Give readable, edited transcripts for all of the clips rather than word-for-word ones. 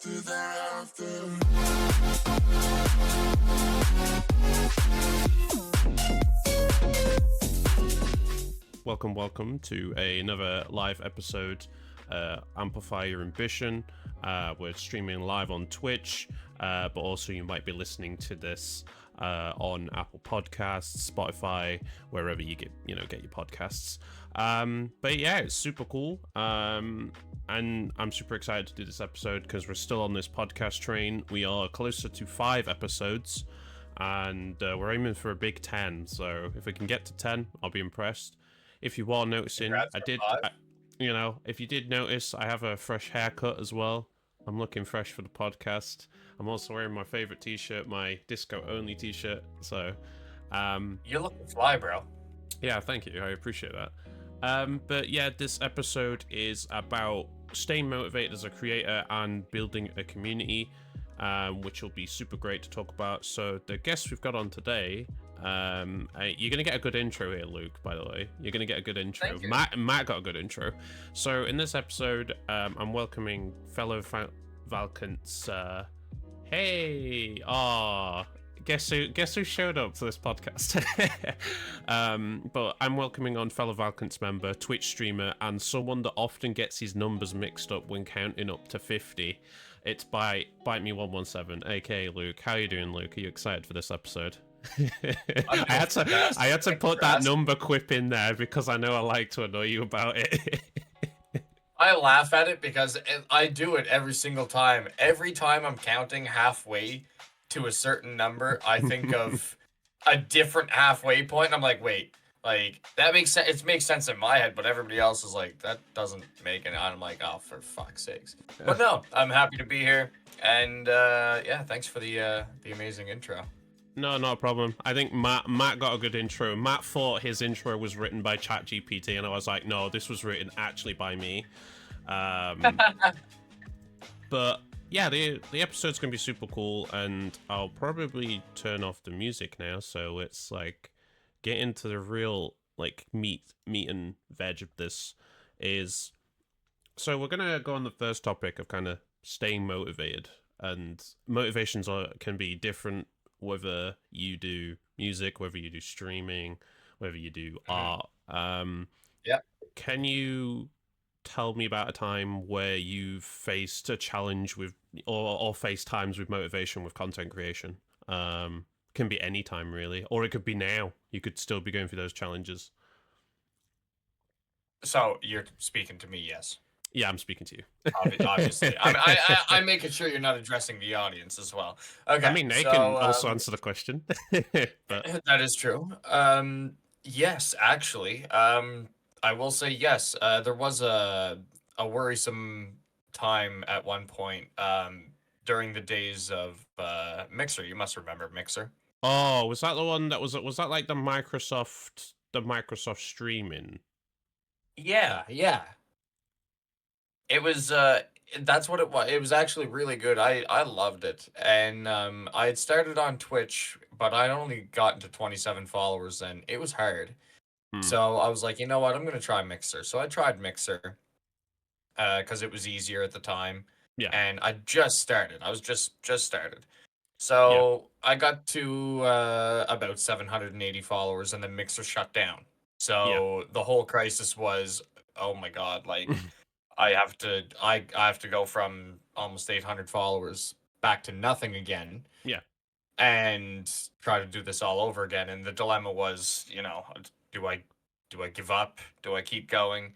Welcome to another live episode, Amplify Your Ambition. We're streaming live on Twitch, but also you might be listening to this on Apple Podcasts, Spotify, wherever you get your podcasts. But yeah, it's super cool. And I'm super excited to do this episode because we're still on this podcast train. We are closer to 5 episodes, and we're aiming for a big 10. So if we can get to 10, I'll be impressed. If you are noticing, if you did notice, I have a fresh haircut as well. I'm looking fresh for the podcast. I'm also wearing my favorite t-shirt, my disco only t-shirt. So, you're looking fly, bro. Yeah, thank you. I appreciate that. But yeah, this episode is about staying motivated as a creator and building a community, which will be super great to talk about. So the guests we've got on today, you're gonna get a good intro here, Luke, by the way. You're gonna get a good intro. Matt got a good intro. So in this episode, I'm welcoming fellow Valkence. Guess who showed up to this podcast? But I'm welcoming on fellow Valkence member, Twitch streamer, and someone that often gets his numbers mixed up when counting up to 50. It's Bite Me 117, aka Luke. How you doing, Luke? Are you excited for this episode? I had to put that number quip in there because I know I like to annoy you about it. I laugh at it because I do it every single time. Every time I'm counting halfway to a certain number, I think of a different halfway point, and I'm like, wait, like that makes sense. It makes sense in my head, but everybody else is like, that doesn't make it. I'm like, oh, for fuck's sakes. But no, I'm happy to be here, and yeah, thanks for the amazing intro. No, not a problem. I think Matt got a good intro. Matt thought his intro was written by ChatGPT, and I was like, no, this was written actually by me. But yeah, the episode's gonna be super cool, and I'll probably turn off the music now, so it's like get into the real like meat and veg of this. So we're gonna go on the first topic of kind of staying motivated, and motivations can be different. Whether you do music, whether you do streaming, whether you do art. Yeah. Can you tell me about a time where you've faced a challenge with, or faced times with motivation with content creation? Can be any time really, or it could be now. You could still be going through those challenges. So you're speaking to me, yes. Yeah, I'm speaking to you. Obviously. I'm making sure you're not addressing the audience as well. Okay. I mean, they can also answer the question. But... That is true. Yes, actually. I will say yes. There was a worrisome time at one point during the days of Mixer. You must remember Mixer. Oh, was that the one that was that like the Microsoft streaming? Yeah. It was that's what it was. It was actually really good. I loved it. And I had started on Twitch, but I only got to 27 followers then. It was hard. So I was like, you know what? I'm going to try Mixer. So I tried Mixer cuz it was easier at the time. Yeah. And I just started. I was just started. So I got to about 780 followers, and then Mixer shut down. So the whole crisis was, oh my god, like I have to go from almost 800 followers back to nothing again. Yeah. And try to do this all over again. And the dilemma was, do I give up? Do I keep going?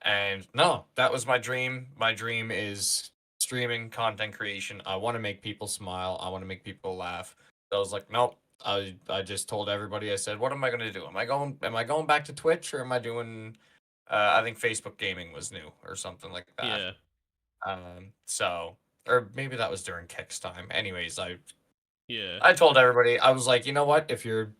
And no, that was my dream. My dream is streaming, content creation. I want to make people smile. I want to make people laugh. So I was like, nope. I just told everybody, I said, what am I going to do? Am I going back to Twitch, or am I doing I think Facebook gaming was new or something like that. Yeah. Or maybe that was during Kicks time. Anyways, I told everybody, I was like, you know what? If you're,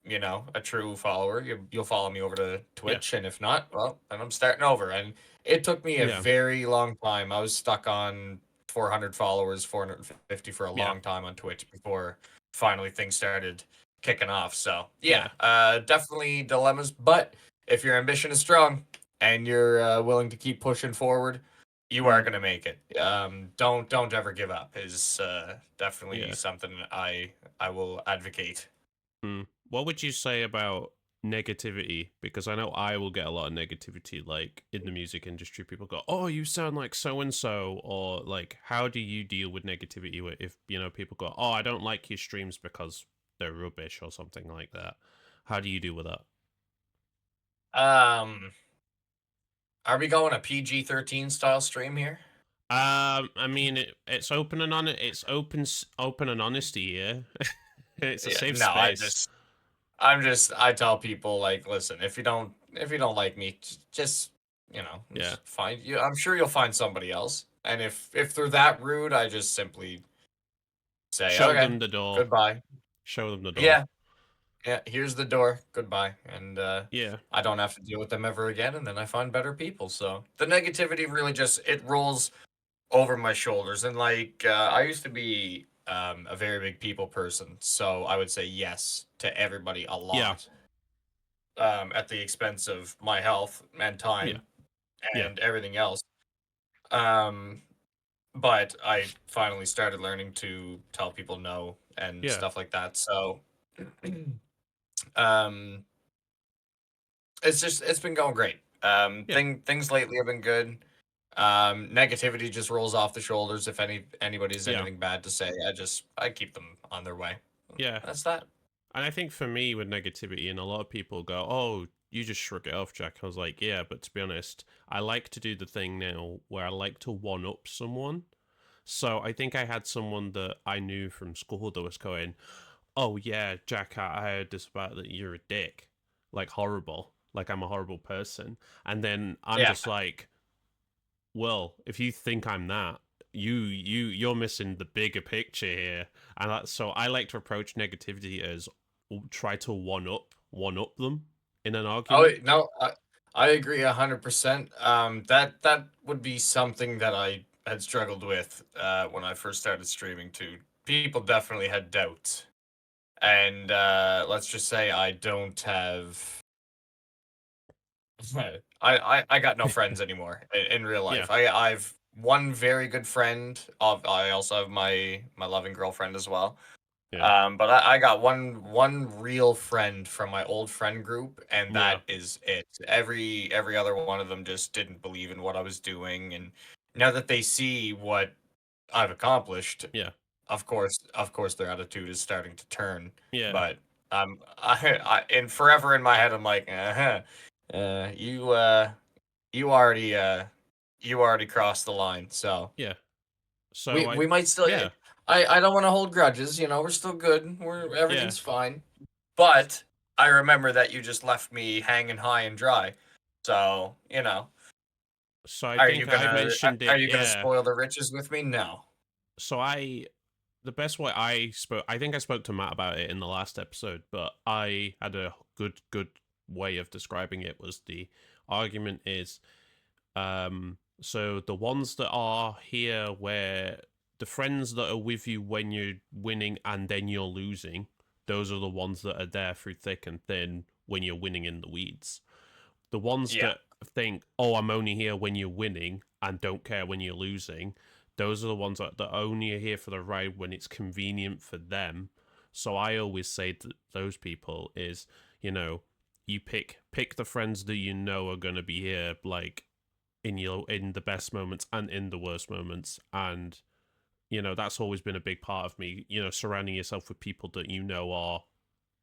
a true follower, you'll follow me over to Twitch, and if not, well, then I'm starting over. And it took me a very long time. I was stuck on 400 followers, 450 for a long time on Twitch before finally things started kicking off. So definitely dilemmas, but if your ambition is strong and you're willing to keep pushing forward, you are Mm, gonna make it. Don't ever give up is definitely yeah. something I will advocate. Mm. What would you say about negativity? Because I know I will get a lot of negativity, like in the music industry. People go, "Oh, you sound like so and so," or like, "How do you deal with negativity?" If people go, "Oh, I don't like your streams because they're rubbish," or something like that. How do you deal with that? Um, are we going a PG-13 style stream here? I mean, it's open and on it's open and honesty here. It's a Yeah, safe no, space. I tell people like, listen, if you don't like me, just Yeah, just find you. I'm sure you'll find somebody else. And if they're that rude, I just simply say, show okay, them the door. goodbye. Show them the door. Yeah, yeah, here's the door. Goodbye. And Yeah, I don't have to deal with them ever again. And then I find better people. So the negativity really just it rolls over my shoulders. And like I used to be a very big people person, so I would say yes to everybody a yeah, lot. At the expense of my health and yeah, time yeah, and everything else. Um, but I finally started learning to tell people no and yeah, stuff like that. So, um, it's been going great. yeah, Things lately have been good. Negativity just rolls off the shoulders. If anybody's yeah, anything bad to say, I keep them on their way. yeah. That's that. And I think for me with negativity, and a lot of people go, "Oh, you just shrug it off, Jack." I was like, "Yeah," but to be honest, I like to do the thing now where I like to one up someone. So I think I had someone that I knew from school that was going, "Oh yeah, Jack, I heard this about that you're a dick, like horrible, like I'm a horrible person," and then I'm Yeah. just like, "Well, if you think I'm that." You're missing the bigger picture here, and so I like to approach negativity as try to one up them in an Oh argument. no, I agree 100%. That would be something that I had struggled with when I first started streaming too. People definitely had doubts, and let's just say I don't have. I got no friends anymore in real Yeah, life. I've one very good friend. I also have my loving girlfriend as well. yeah, But I got one real friend from my old friend group, and yeah, that is it. Every other one of them just didn't believe in what I was doing, and now that they see what I've accomplished, yeah, of course, their attitude is starting to turn. yeah, But and forever in my head, I'm like, uh, you uh, you already you already crossed the line, so. yeah. So I, We might still. yeah, I don't want to hold grudges. You know, we're still good. We're yeah. everything's fine. But I remember that you just left me hanging high and dry. So So I think I mentioned are it. you gonna Yeah. spoil the riches with me? No. So the best way I spoke, I think I spoke to Matt about it in the last episode, but I had a good way of describing it. Was the argument is so the ones that are here where the friends that are with you when you're winning and then you're losing, those are the ones that are there through thick and thin when you're winning in the weeds. The ones Yeah. that think, "Oh, I'm only here when you're winning and don't care when you're losing," those are the ones that only are here for the ride when it's convenient for them. So I always say to those people is, you know, you pick the friends that you know are gonna be here, like in the best moments and in the worst moments, and that's always been a big part of me. Surrounding yourself with people that you know are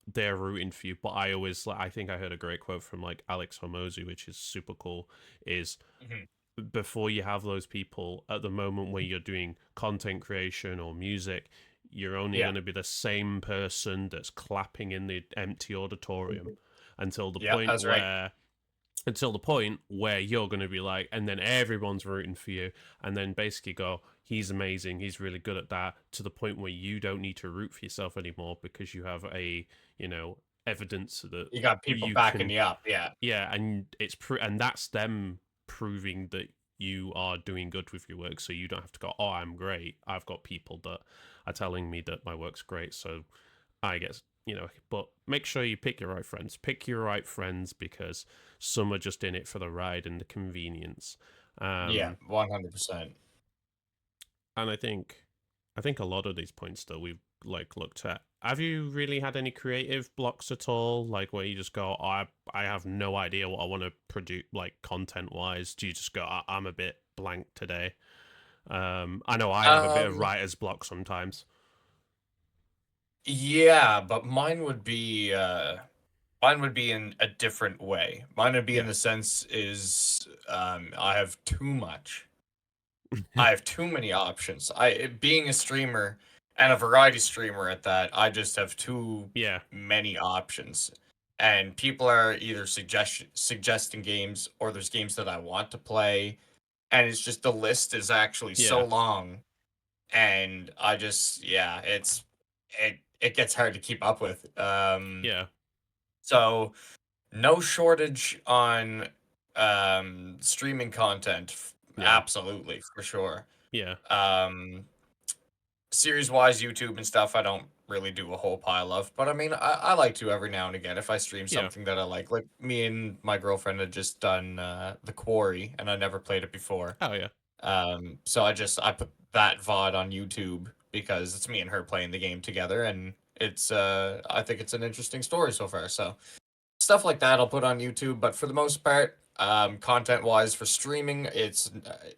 they're rooting for you. But I always like I think I heard a great quote from like Alex Hormozy, which is super cool, is Mhm. before you have those people at the moment where you're doing content creation or music, you're only Yeah. going to be the same person that's clapping in the empty auditorium until the Yeah. point That's right. where you're going to be like, and then everyone's rooting for you, and then basically go, he's amazing, he's really good at that, to the point where you don't need to root for yourself anymore because you have you know, evidence that You got people you backing can, you up. Yeah. yeah, and and that's them proving that you are doing good with your work, so you don't have to go, oh, I'm great. I've got people that are telling me that my work's great, so I guess, but make sure you pick your right friends. Pick your right friends because some are just in it for the ride and the convenience. Yeah, Um, 100%. and I think a lot of these points that we've like looked at. Have you really had any creative blocks at all? Like where you just go, oh, I have no idea what I want to produce, like content wise. Do you just go, I'm a bit blank today? I know I have a bit of Um, writer's block sometimes. yeah, but mine would be in a different way. Mine would be in Yeah, the sense is I have too much. I have too many options. Being a streamer and a variety streamer at that, I just have too yeah, many options. And people are either suggesting games or there's games that I want to play, and it's just the list is actually so yeah, long, and I just yeah, it gets hard to keep up with. yeah, So no shortage on streaming content, yeah, absolutely for sure. yeah, Um, series wise, YouTube and stuff, I don't really do a whole pile of, but I mean, I like to every now and again if I stream yeah. something that I like. Like me and my girlfriend had just done The Quarry, and I never played it before. Oh yeah, So I put that VOD on YouTube because it's me and her playing the game together, and it's I think it's an interesting story so far. So stuff like that I'll put on YouTube, but for the most part, content wise for streaming, it's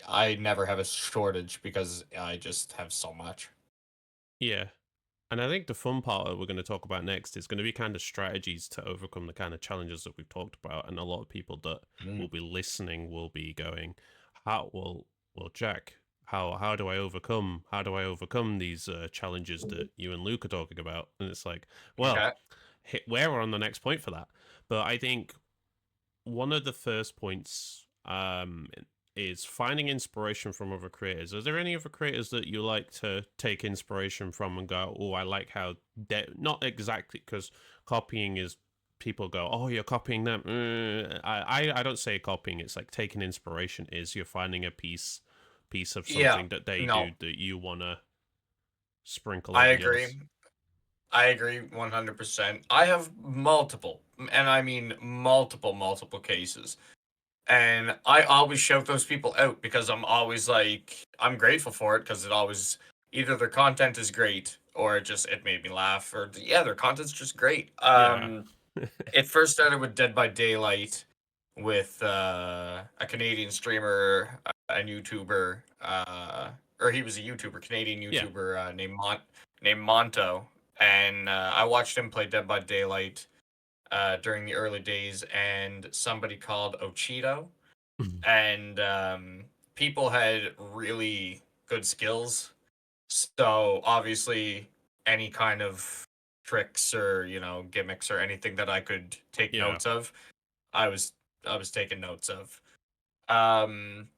I never have a shortage because I just have so much. yeah. And I think the fun part that we're going to talk about next is going to be kind of strategies to overcome the kind of challenges that we've talked about. And a lot of people that Mm. will be listening will be going, "How well, Jack? How do I overcome these challenges that you and Luke are talking about?" And it's like, well, Okay. we're on the next point for that. But I think one of the first points is finding inspiration from other creators. Are there any other creators that you like to take inspiration from and go, oh, I like how not exactly, because copying is, people go, oh, you're copying them. I don't say copying. It's like taking inspiration is you're finding a piece of Yeah. something that they do No, that you want to sprinkle I over yours. agree. I agree 100%. I have multiple, and I mean multiple cases. And I always shout those people out because I'm always like, I'm grateful for it because it always either their content is great or it made me laugh or yeah, their content's just great. Yeah. It first started with Dead by Daylight with a Canadian streamer and YouTuber, or he was a YouTuber, Canadian Yeah. YouTuber named Monto, and I watched him play Dead by Daylight during the early days, and somebody called Ochito, and people had really good skills. So obviously, any kind of tricks or gimmicks or anything that I could take Yeah. notes of, I was I was taking notes of. Um,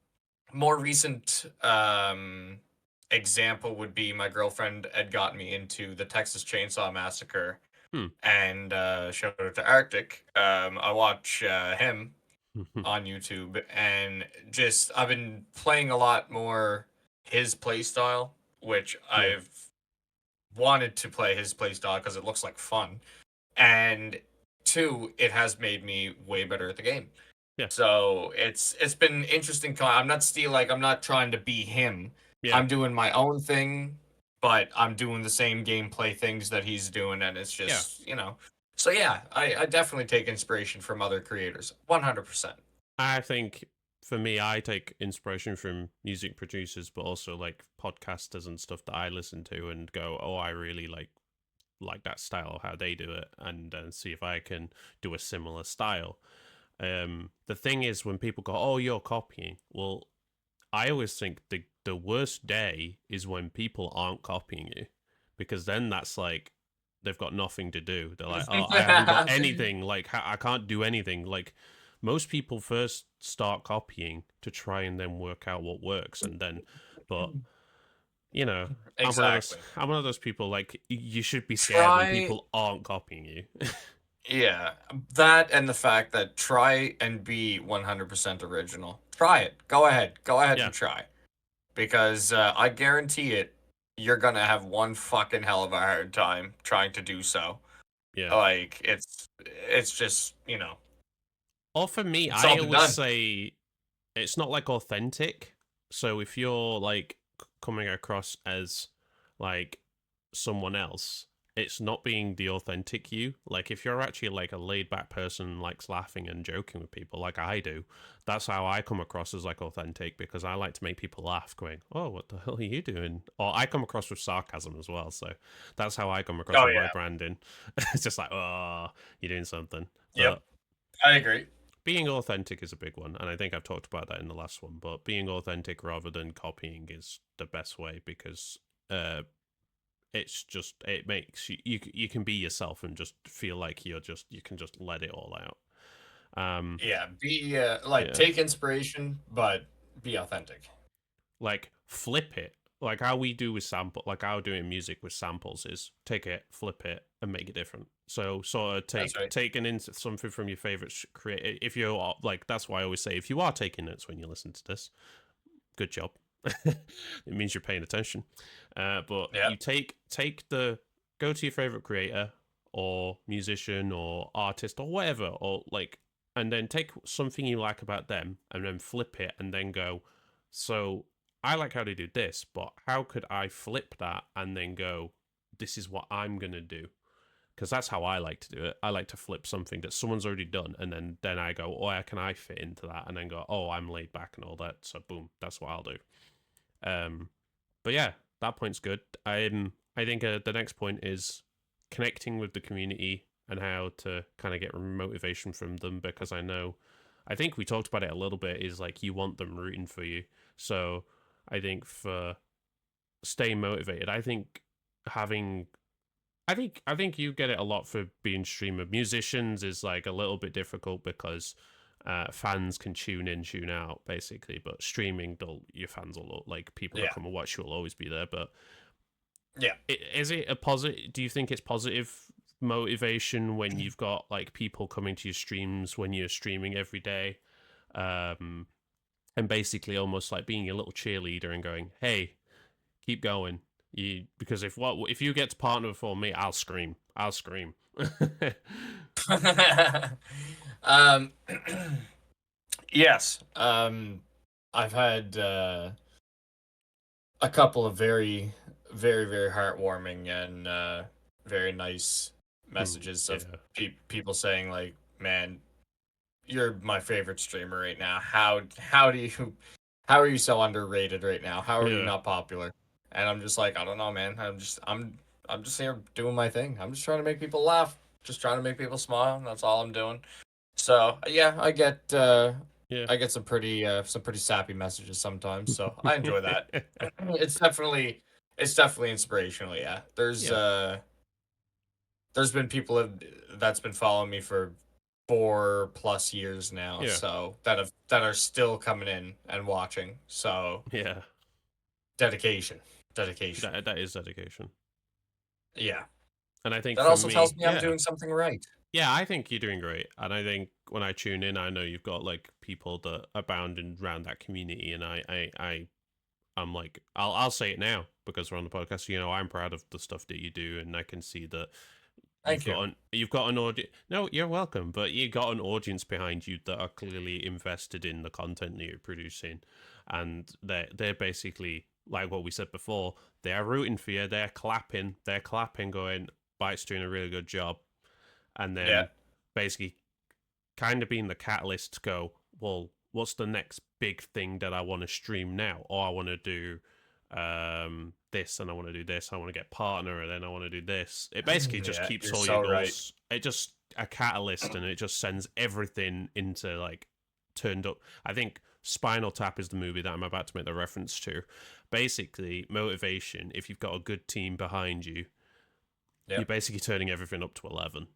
More recent example would be my girlfriend had got me into the Texas Chainsaw Massacre Hmm. and showed it to Arctic. I watch him on YouTube, and just I've been playing a lot more his playstyle, which Yeah. I've wanted to play his playstyle because it looks like fun, and two, it has made me way better at the game. Yeah. So it's been interesting. I'm not trying to be him. Yeah. I'm doing my own thing, but I'm doing the same gameplay things that he's doing, and it's Yeah. just So yeah, I definitely take inspiration from other creators, 100%. I think for me, I take inspiration from music producers, but also like podcasters and stuff that I listen to and go, oh, I really like that style, how they do it, and see if I can do a similar style. The thing is, when people go, oh, you're copying, well, I always think the worst day is when people aren't copying you, because then that's like they've got nothing to do. They're like, oh, I haven't got anything. Like I can't do anything. Like most people first start copying to try and then work out what works, and then, but you know, Exactly. I'm one of those people. Like you should be scared when Try people aren't copying you. Yeah, that and the fact that try and be 100% original. Try it. Go ahead. Go ahead Yeah, and try. Because I guarantee it, you're gonna have one fucking hell of a hard time trying to do so. yeah. Like it's just Or for me, it's I all been always done. say it's not like authentic. So if you're like coming across as like someone else, it's not being the authentic you. Like if you're actually like a laid back person who likes laughing and joking with people like I do, that's how I come across as like authentic, because I like to make people laugh going, oh, what the hell are you doing? Or I come across with sarcasm as well. So that's how I come across Oh with my yeah. branding. It's just like, oh, you're doing something. Yep. But I agree. being authentic is a big one, and I think I've talked about that in the last one. But being authentic rather than copying is the best way, because it's just, it makes you can be yourself and just feel like you can just let it all out. Yeah. Be like Yeah, take inspiration, but be authentic. like flip it, like how we do with sample, like how doing music with samples is take it, flip it, and make it different. So sort of That's right. taking something from your favorite create. If you're like, that's why I always say, if you are taking notes when you listen to this, good job. It means you're paying attention. But Yeah. you take the go to your favorite creator or musician or artist or whatever, or like, and then take something you like about them and then flip it and then go, so I like how they do this, but how could I flip that and then go, this is what I'm gonna do? Because that's how I like to do it. I like to flip something that someone's already done, and then I go, oh, how can I fit into that? And then go, oh, I'm laid back and all that. So boom, that's what I'll do. Um, but yeah, that point's good. I think the next point is connecting with the community and how to kind of get motivation from them, because I think we talked about it a little bit. Is like you want them rooting for you. So I think for staying motivated, having I think you get it a lot for being streamer. Musicians is like a little bit difficult because fans can tune in, tune out, basically. But streaming, your fans will, like, people that Yeah. come and watch you will always be there. But Yeah. is it a positive? Do you think it's positive motivation when you've got like people coming to your streams when you're streaming every day, um, and basically almost like being a little cheerleader and going, "Hey, keep going." Because if you get to partner for me, I'll scream. I'll scream. um, yes. I've had a couple of very, very, very heartwarming and very nice messages of Yeah. people saying like, "Man, you're my favorite streamer right now. How do you how are you so underrated right now? How are you Yeah. not popular?" And I'm just like, I don't know, man. I'm just here doing my thing. I'm just trying to make people laugh, just trying to make people smile. That's all I'm doing. So yeah, Yeah. I get some pretty sappy messages sometimes. So I enjoy that. It's definitely inspirational. Yeah, Yeah. there's been that's been following me for 4+ years now, Yeah. so that are still coming in and watching. So Yeah. dedication, dedication. That is dedication. Yeah, And I think that for also tells me, me I'm yeah. doing something right. Yeah, I think you're doing great. And I think when I tune in, I know you've got like people that abound around that community, and I'm like, I'll say it now because we're on the podcast. I'm proud of the stuff that you do, and I can see that Thank you. you've got an audience. No, you're welcome, but you got an audience behind you that are clearly invested in the content that you're producing, and they're basically like what we said before. They're rooting for you. They're clapping, going, "Byte's doing a really good job," and Yeah, then basically kind of being the catalyst to go, well, what's the next big thing that I want to stream now? Or I want to do this, and I want to do this. I want to get partner, and then I want to do this. It basically just yeah, keeps you're all your so right. goals. It just a catalyst, and it just sends everything into like turned up. I think Spinal Tap is the movie that I'm about to make the reference to. Basically, motivation. If you've got a good team behind you, you're Yep. basically turning everything up to 11.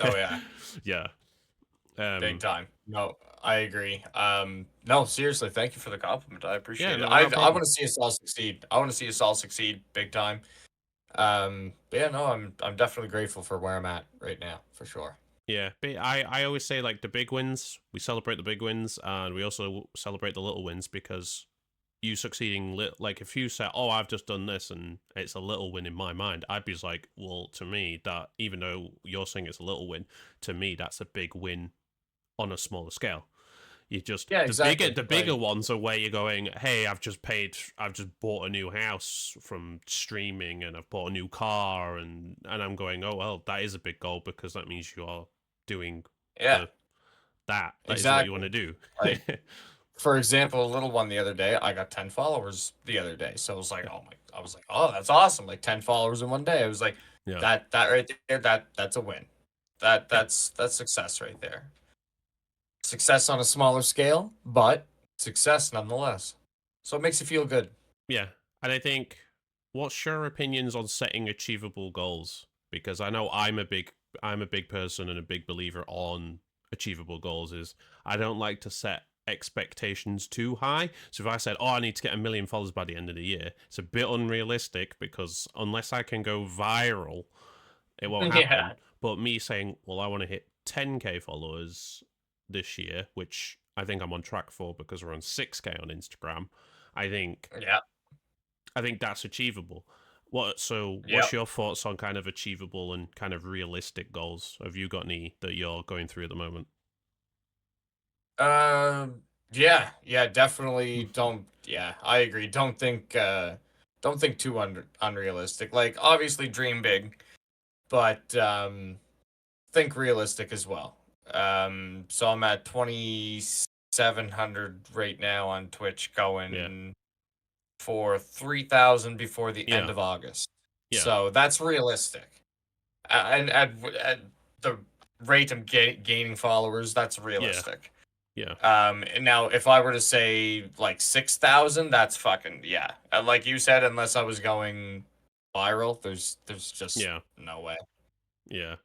Oh yeah, Yeah. big time. No, I agree. No, seriously, thank you for the compliment. I Yeah, appreciate it. no, no I problem. want to see us all succeed. I want to see us all succeed big time. But yeah, no, I'm definitely grateful for where I'm at right now, for sure. Yeah, but I always say like the big wins, we celebrate the big wins, and we also celebrate the little wins, because you succeeding, like if you say, "Oh, I've just done this," and it's a little win in my mind, I'd be like, "Well, to me, that even though you're saying it's a little win, to me that's a big win on a smaller scale." You just Yeah, the exactly. bigger ones are where you're going, hey, I've just bought a new house from streaming, and I've bought a new car, and I'm going, oh well, that is a big goal because that means you are doing yeah, the that is what you want to exactly. do. Like, for example, a little one the other day, I got 10 followers the other day. So I was like, I was like, oh, that's awesome. Like 10 followers in one day. I was like, Yeah, that right there, that's a win. That yeah, that's success right there. Success on a smaller scale, but success nonetheless. So it makes you feel good. yeah. And I think, what's your opinions on setting achievable goals? Because I know I'm a big person and a big believer on achievable goals. Is I don't like to set expectations too high. So if I said, "Oh, I need to get 1 million followers by the end of the year," it's a bit unrealistic because unless I can go viral, it won't happen. Yeah. But me saying, "Well, I want to hit 10k followers this year," which I think I'm on track for because we're on 6k on Instagram. I think Yeah. I think that's achievable. What's Yep. your thoughts on kind of achievable and kind of realistic goals? Have you got any that you're going through at the moment? Yeah, yeah, definitely don't, yeah, I agree. Don't think too unrealistic. Like obviously dream big, but think realistic as well. So I'm at 2,700 right now on Twitch, Yeah, going for 3,000 before the end yeah, of August. yeah, So that's realistic. And at the rate I'm gaining followers, that's yeah, realistic. yeah, And now if I were to say like 6,000, that's fucking yeah. Like you said, unless I was going viral, there's just yeah, no way. yeah.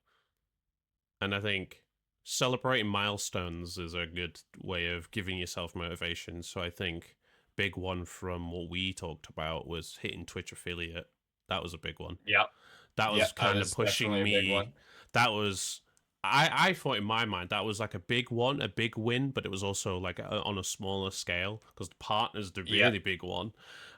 And I think celebrating milestones is a good way of giving yourself motivation. So I think big one from what we talked about was hitting Twitch affiliate. That was a big one. Yep. That Yeah, was that kind of is definitely pushing a big me. one. That was I thought in my mind that was like a big one, a big win, but it was also like on a smaller scale because the partner's the Yeah. really big one.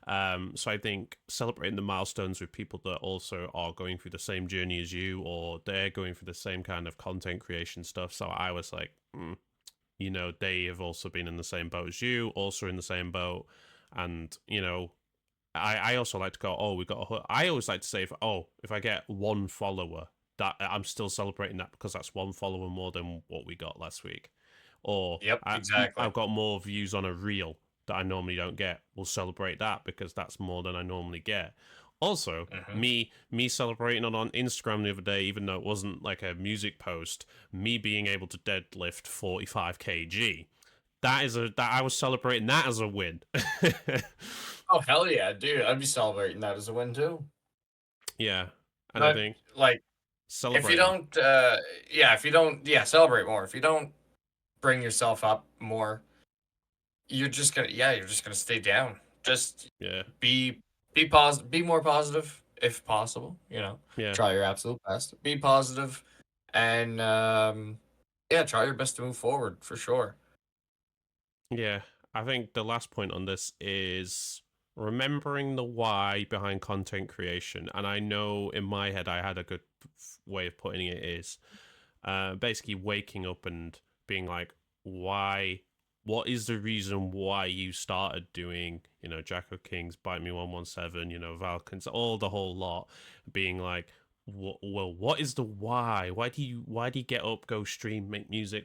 So I think celebrating the milestones with people that also are going through the same journey as you, or they're going through the same kind of content creation stuff. So I was like, they have also been in the same boat as you, also in the same boat, and I also like to go, oh, we got I always like to say, if I get one follower, that I'm still celebrating that because that's one follower more than what we got last week. Or Yep, exactly. I've got more views on a reel that I normally don't get. We'll celebrate that because that's more than I normally get. Also, Hmm. me celebrating on Instagram the other day, even though it wasn't like a music post, me being able to deadlift 45 kg. That I was celebrating that as a win. Oh hell yeah, dude! I'd be celebrating that as a win too. Yeah, and I But think like, if you celebrate them. don't, yeah, if you don't, yeah, celebrate more. If you don't bring yourself up more, you're just gonna stay down. Just Yeah, be be positive, be more positive if possible. yeah, Try your absolute best. Be positive, and yeah, try your best to move forward for sure. yeah. I think the last point on this is remembering the why behind content creation. And I know in my head I had a good way of putting it is basically waking up and being like, why? What is the reason why you started doing, JackOKings, Bite Me 117, Valkence, all the whole lot, being like, well, what is the why? Why do you get up, go stream, make music?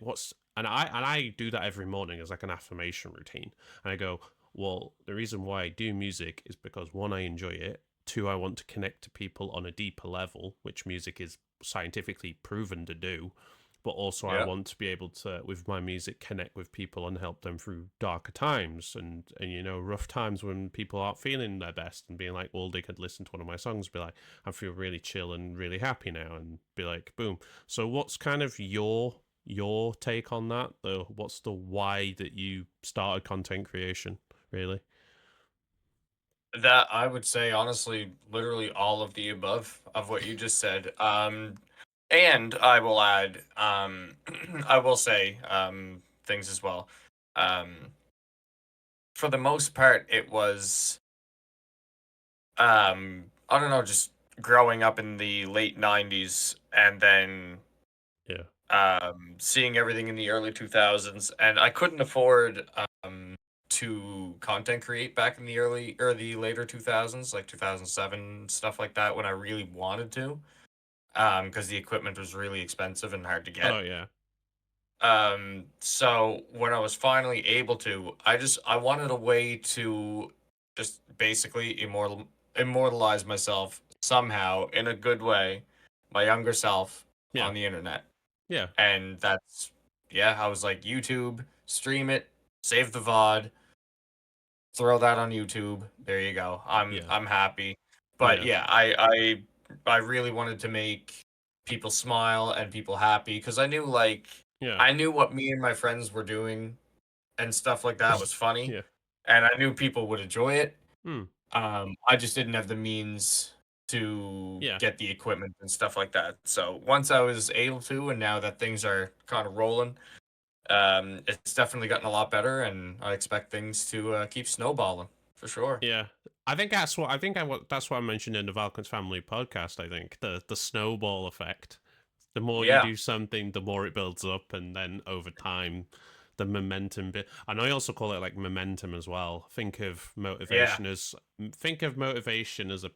And I do that every morning as like an affirmation routine. And I go, well, the reason why I do music is because one, I enjoy it. Two, I want to connect to people on a deeper level, which music is scientifically proven to do. But also, I Yeah. want to be able to, with my music, connect with people and help them through darker times and rough times when people aren't feeling their best, and being like, well, they could listen to one of my songs, be like, I feel really chill and really happy now, and be like, boom. So, what's kind of your take on that? What's the why that you started content creation? Really? That I would say honestly, literally all of the above of what you just said. And I will add, I will say, things as well. Um, for the most part, it was, I don't know, just growing up in the late '90s, and then Yeah. seeing everything in the early 2000s, and I couldn't afford to content create back in the early or the later 2000s, like 2007, stuff like that, when I really wanted to, because the equipment was really expensive and hard to Oh get. yeah. So when I was finally able to, I wanted a way to just basically immortalize myself somehow in a good way, my younger self Yeah. on the internet. Yeah. And that's, yeah, I was like, YouTube, stream it, save the VOD, throw that on YouTube. There you go. Yeah. I'm happy. But Yeah. yeah, I really wanted to make people smile and people happy because Yeah. I knew what me and my friends were doing and stuff like that was funny, Yeah. and I knew people would enjoy it. Hmm. I just didn't have the means to Yeah. get the equipment and stuff like that. So once I was able to, and now that things are kind of rolling, it's definitely gotten a lot better, and I expect things to keep snowballing for sure. Yeah. That's what I mentioned in the Valkence Family podcast. I think the snowball effect. The more you Yeah, do something, the more it builds up, and then over time, the momentum bit. And I also call it like momentum as well. yeah, Think of motivation as a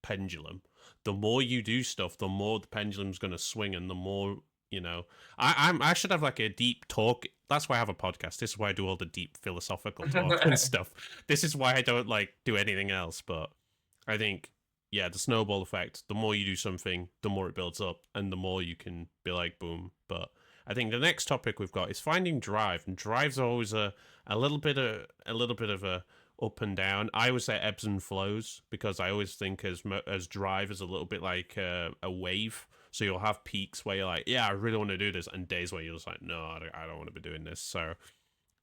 pendulum. The more you do stuff, the more the pendulum's going to swing, and the more you know. I should have like a deep talk. That's why I have a podcast. This is why I do all the deep philosophical talk and stuff. This is why I don't like do anything else. But I think yeah, the snowball effect. The more you do something, the more it builds up, and the more you can be like boom. But I think the next topic we've got is finding drive, and drives are always a little bit of a up and down. I always say ebbs and flows because I always think as drive is a little bit like a wave. So you'll have peaks where you're like, yeah, I really want to do this, and days where you're just like, no, I don't want to be doing this. So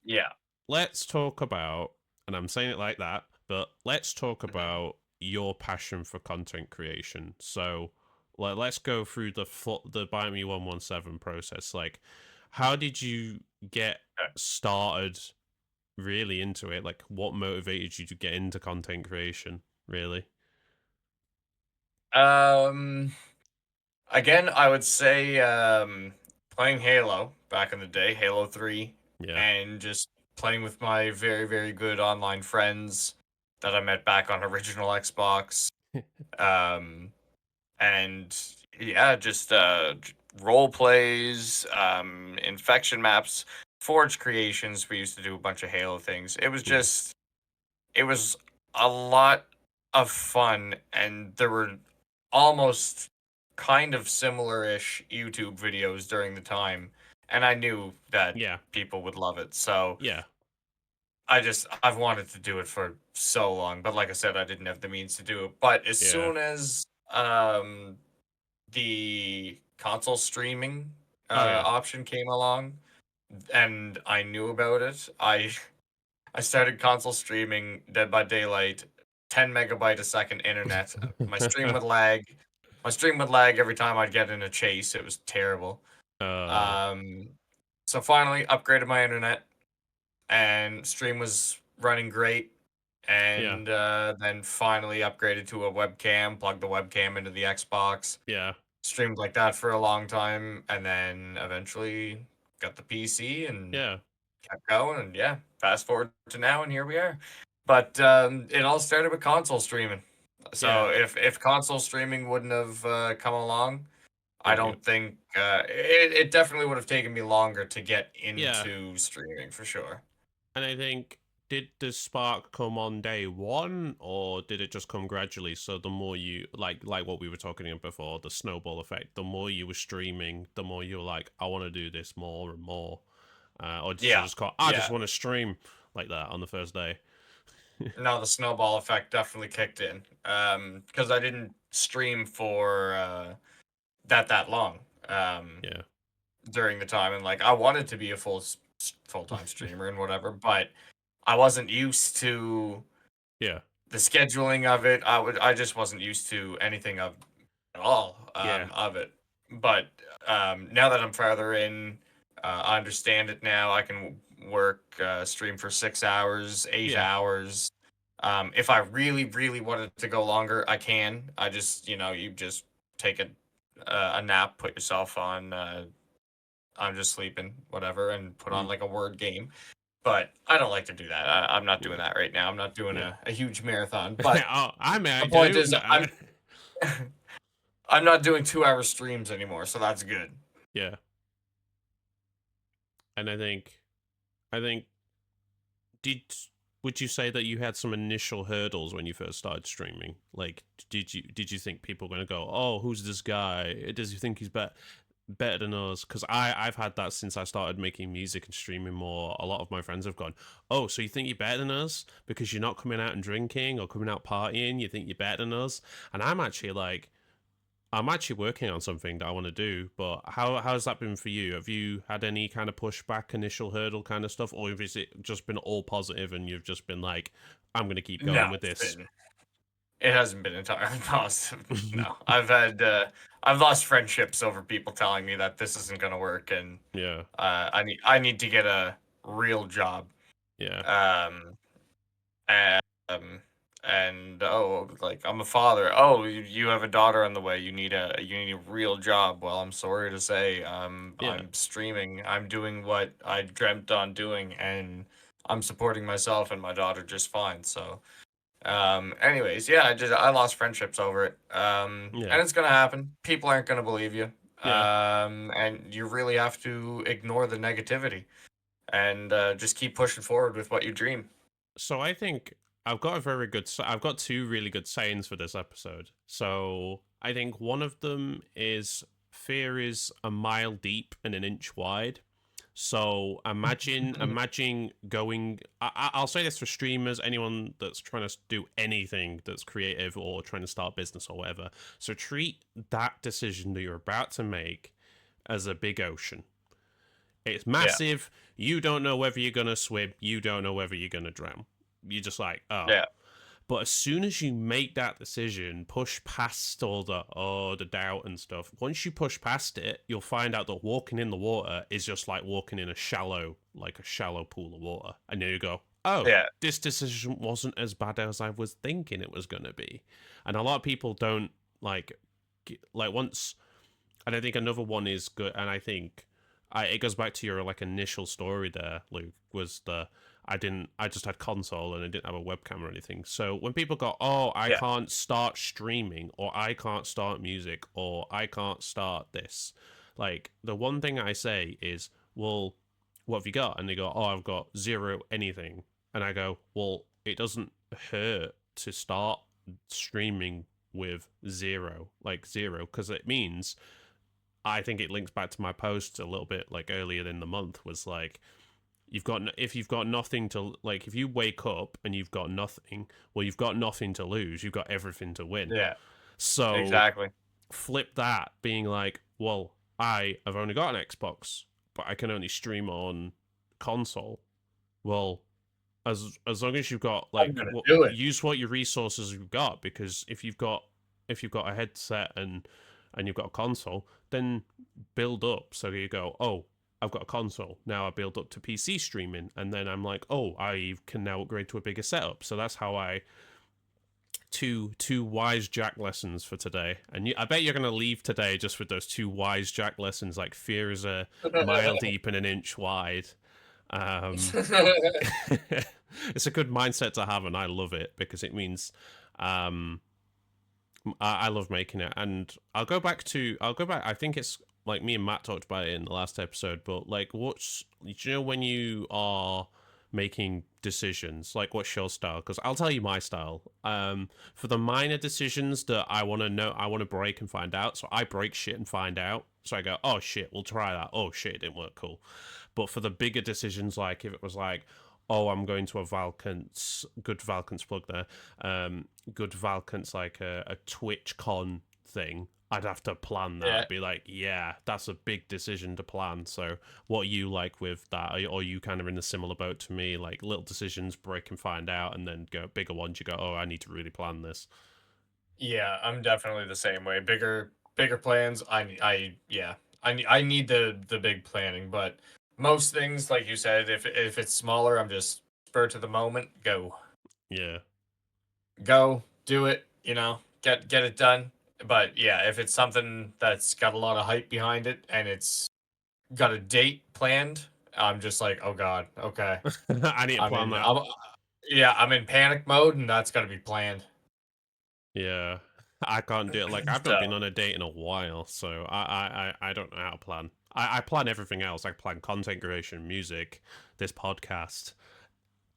yeah. let's talk about, and I'm saying it like that, but let's talk about your passion for content creation. So let's go through the Buy Me 117 process. Like, how did you get started really into it? Like, what motivated you to get into content creation? Really? Um, Again, I would say playing Halo back in the day, Halo 3, Yeah. and just playing with my very, very good online friends that I met back on original Xbox. Um, and yeah, just role plays, infection maps, forge creations. We used to do a bunch of Halo things. Yeah. It was a lot of fun, and there were almost kind of similar-ish YouTube videos during the time, and I knew that Yeah. people would love it. So Yeah. I've wanted to do it for so long, but like I said, I didn't have the means to do it. But as Yeah. soon as the console streaming Oh yeah. option came along and I knew about it, I started console streaming Dead by Daylight, 10 megabyte a second internet. My stream would lag. My stream would lag every time I'd get in a chase. It was terrible. uh Um, so finally upgraded my internet, and stream was running great. yeah. And then finally upgraded to a webcam, plugged the webcam into the Xbox, Yeah. streamed like that for a long time, and then eventually got the PC and Yeah. kept going, and yeah, fast forward to now, and here we are. But it all started with console streaming. So Yeah. if console streaming wouldn't have come along, I Got you. don't think it definitely would have taken me longer to get Yeah. into streaming for sure. And I think, did the spark come on day one, or did it just come gradually? So the more you like what we were talking about before, the snowball effect. The more you were streaming, the more you were like, I want to do this more and more. Or did you Yeah, just go, I just yeah. want to stream like that on the first day? No, the snowball effect definitely kicked in. Because I didn't stream for that long. Yeah. During the time, and like I wanted to be a full time streamer and whatever, but I wasn't used to Yeah. the scheduling of it. I just wasn't used to anything of at all Yeah. of it. But now that I'm further in, I understand it now. I can work stream for 6 hours, eight Yeah. hours. If I really, really wanted to go longer, I can. I just, you just take a nap, put yourself on I'm just sleeping, whatever, and put on Mm, like a word game. But I don't like to do that. I'm not doing yeah, that right now. I'm not doing yeah. a huge marathon. But Oh, I mean, I the point do. is, No. I'm not doing 2 hour streams anymore, so that's good. Yeah, and I think did would you say that you had some initial hurdles when you first started streaming? Like, did you think people were going to go, "Oh, who's this guy? Does he think he's better than us?" Because I've had that since I started making music and streaming more. A lot of my friends have gone, "Oh, so you think you're better than us because you're not coming out and drinking or coming out partying? You think you're better than us?" And I'm actually working on something that I want to do, but how's that been for you? Have you had any kind of pushback, initial hurdle kind of stuff, or has it just been all positive and you've just been like, I'm gonna keep No, going with it's this? been it hasn't been entirely positive. No, I've lost friendships over people telling me that this isn't gonna work, and Yeah, I need to get a real job. yeah, Um, and, and oh, like I'm a father. Oh, you have a daughter on the way. You need a real job. Well, I'm sorry to say, yeah. I'm streaming. I'm doing what I dreamt on doing, and I'm supporting myself and my daughter just fine. So, anyways, yeah, I lost friendships over it. Yeah, And it's gonna happen. People aren't gonna believe you. yeah. And you really have to ignore the negativity and just keep pushing forward with what you dream. So I think I've got two really good sayings for this episode. So I think one of them is fear is a mile deep and an inch wide. So imagine going. I'll say this for streamers, anyone that's trying to do anything that's creative or trying to start business or whatever. So treat that decision that you're about to make as a big ocean. It's Yeah, massive. You don't know whether you're gonna swim. You don't know whether you're gonna drown. You're just like, oh. yeah, But as soon as you make that decision, push past all the doubt and stuff. Once you push past it, you'll find out that walking in the water is just like walking in a shallow pool of water. And then you go, oh, yeah. this decision wasn't as bad as I was thinking it was gonna be. And a lot of people don't like once. And I think another one is good. And I think it goes back to your like initial story there, Luke. Was the I just had console and I didn't have a webcam or anything. So when people go, oh, I Yeah. can't start streaming or I can't start music or I can't start this, like the one thing I say is, well, what have you got? And they go, oh, I've got zero anything. And I go, well, it doesn't hurt to start streaming with zero, because it means I think it links back to my post a little bit like earlier in the month was like if you've got nothing to like if you wake up and you've got nothing, well you've got nothing to lose, you've got everything to win. Yeah, So exactly. flip that being like, well, I have only got an Xbox, but I can only stream on console. Well, as long as you've got I'm like gonna what do it. use what your resources you've got, because if you've got a headset and you've got a console, then build up. So you go, oh, I've got a console now. I build up to PC streaming, and then I'm like, oh, I can now upgrade to a bigger setup. So that's how I two wise Jack lessons for today. And I bet you're gonna leave today just with those two wise Jack lessons. Like fear is a mile deep and an inch wide. Um, it's a good mindset to have, and I love it because it means um, I love making it. And I'll go back. I think it's like me and Matt talked about it in the last episode, but like, do you know when you are making decisions, like what's your style? Because I'll tell you my style. For the minor decisions that I want to know, I want to break and find out. So I break shit and find out. So I go, oh shit, we'll try that. Oh shit, it didn't work. Cool. But for the bigger decisions, like if it was like, oh, I'm going to a Valkence, good Valkence plug there, good Valkence, like a Twitch con thing, I'd have to plan that. Yeah. I'd be like, yeah, that's a big decision to plan. So, what are you like with that? Are you kind of in a similar boat to me? Like little decisions, break and find out, and then go bigger ones. You go, oh, I need to really plan this. Yeah, I'm definitely the same way. Bigger plans. Yeah. I need the big planning, but most things, like you said, if it's smaller, I'm just spur to the moment, Yeah, go, do it, get it done. But yeah, if it's something that's got a lot of hype behind it and it's got a date planned, I'm just like, oh god, okay. I need to I'm plan in. that. I'm in panic mode, and that's got to be planned. Yeah, I can't do it. Like I've not been So on a date in a while, so I don't know how to plan. I plan everything else. I plan content creation, music, this podcast.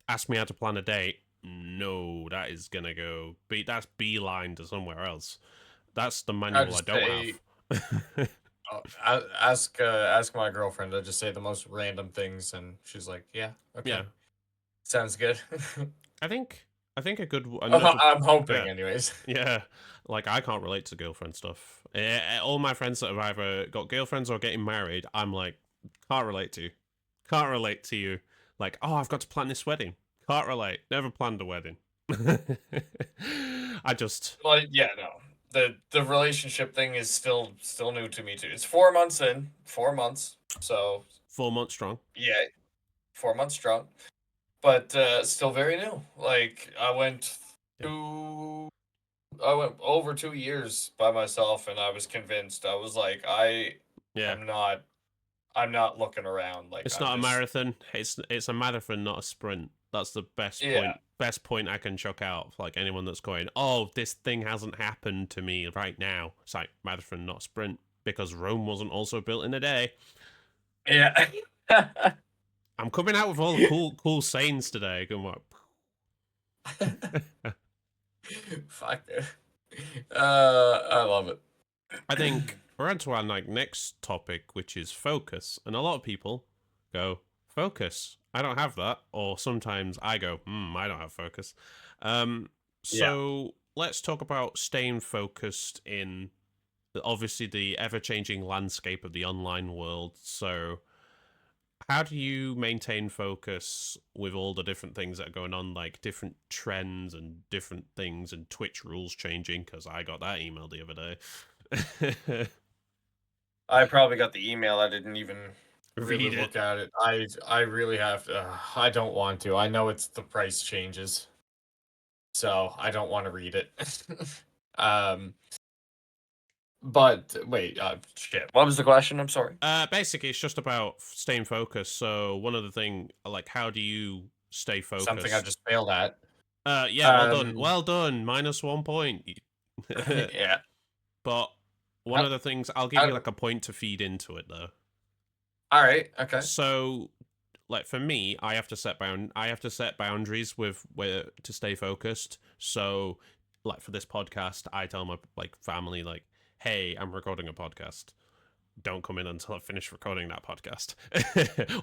Ask me how to plan a date. No, that is gonna go. That's beeline to somewhere else. That's the I manual I just don't say, have. ask my girlfriend. I just say the most random things, and she's like, yeah, okay, Yeah, sounds good. I think a good another. I'm hoping, Yeah, anyways. yeah. Like I can't relate to girlfriend stuff. All my friends that have either got girlfriends or getting married, I'm like, can't relate to. Can't relate to you. Like, oh, I've got to plan this wedding. Can't relate. Never planned a wedding. I just Well, yeah, no. The relationship thing is still new to me too. It's 4 months in, 4 months. So 4 months strong. yeah, 4 months strong, but still very new. Like Yeah. I went over 2 years by myself, and I was convinced. I was like, Yeah. am not, I'm not looking around. Like It's I'm not a just, marathon. It's a marathon, not a sprint. That's the best yeah, point. Best point I can chuck out for like anyone that's going, oh, this thing hasn't happened to me right now. It's like marathon, not sprint, because Rome wasn't also built in a day. yeah. I'm coming out with all the cool sayings today. Going like, Fuck it. I love it. I think we're on to our like next topic, which is focus, and a lot of people go focus. I don't have that, or sometimes I go, I don't have focus. Um, Yeah. so let's talk about staying focused in obviously the ever-changing landscape of the online world. So how do you maintain focus with all the different things that are going on, like different trends and different things and Twitch rules changing? Because I got that email the other day. I probably got the email. I didn't even really Read it. look at it. I really have to. I don't want to. I know it's the price changes, so I don't want to read it. um, but wait, shit. What was the question? I'm sorry. Basically, it's just about staying focused. So one of the thing, like, how do you stay Something I focused? just failed at. Yeah, well done, Um, well done. -1 point. yeah. But one How, of the things, I'll give you how, like a point to feed into it though. all right. Okay. So, like for me, I have to set boundaries with where to stay focused. So, like for this podcast, I tell my like family like, "Hey, I'm recording a podcast. Don't come in until I finish recording that podcast,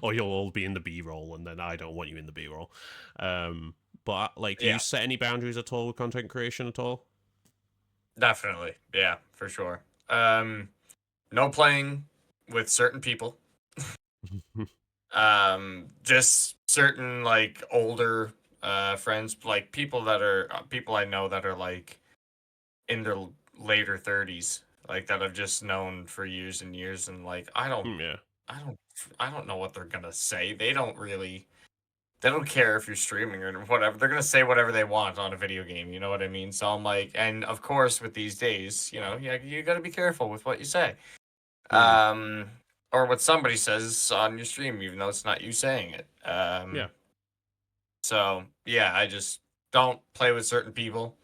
or you'll all be in the B-roll, and then I don't want you in the B-roll." But like, do you Yeah. set any boundaries at all with content creation at all? Definitely. Yeah. For sure. No playing with certain people. Just certain like older friends, like people that are people I know that are like in their later 30s, like that I've just known for years and years, and like Yeah, I don't I don't know what they're gonna say. They don't care if you're streaming or whatever. They're gonna say whatever they want on a video game, you know what I mean? So I'm like, and of course with these days, yeah, you gotta be careful with what you say. mm, um, or what somebody says on your stream, even though it's not you saying it. yeah, So yeah, I just don't play with certain people.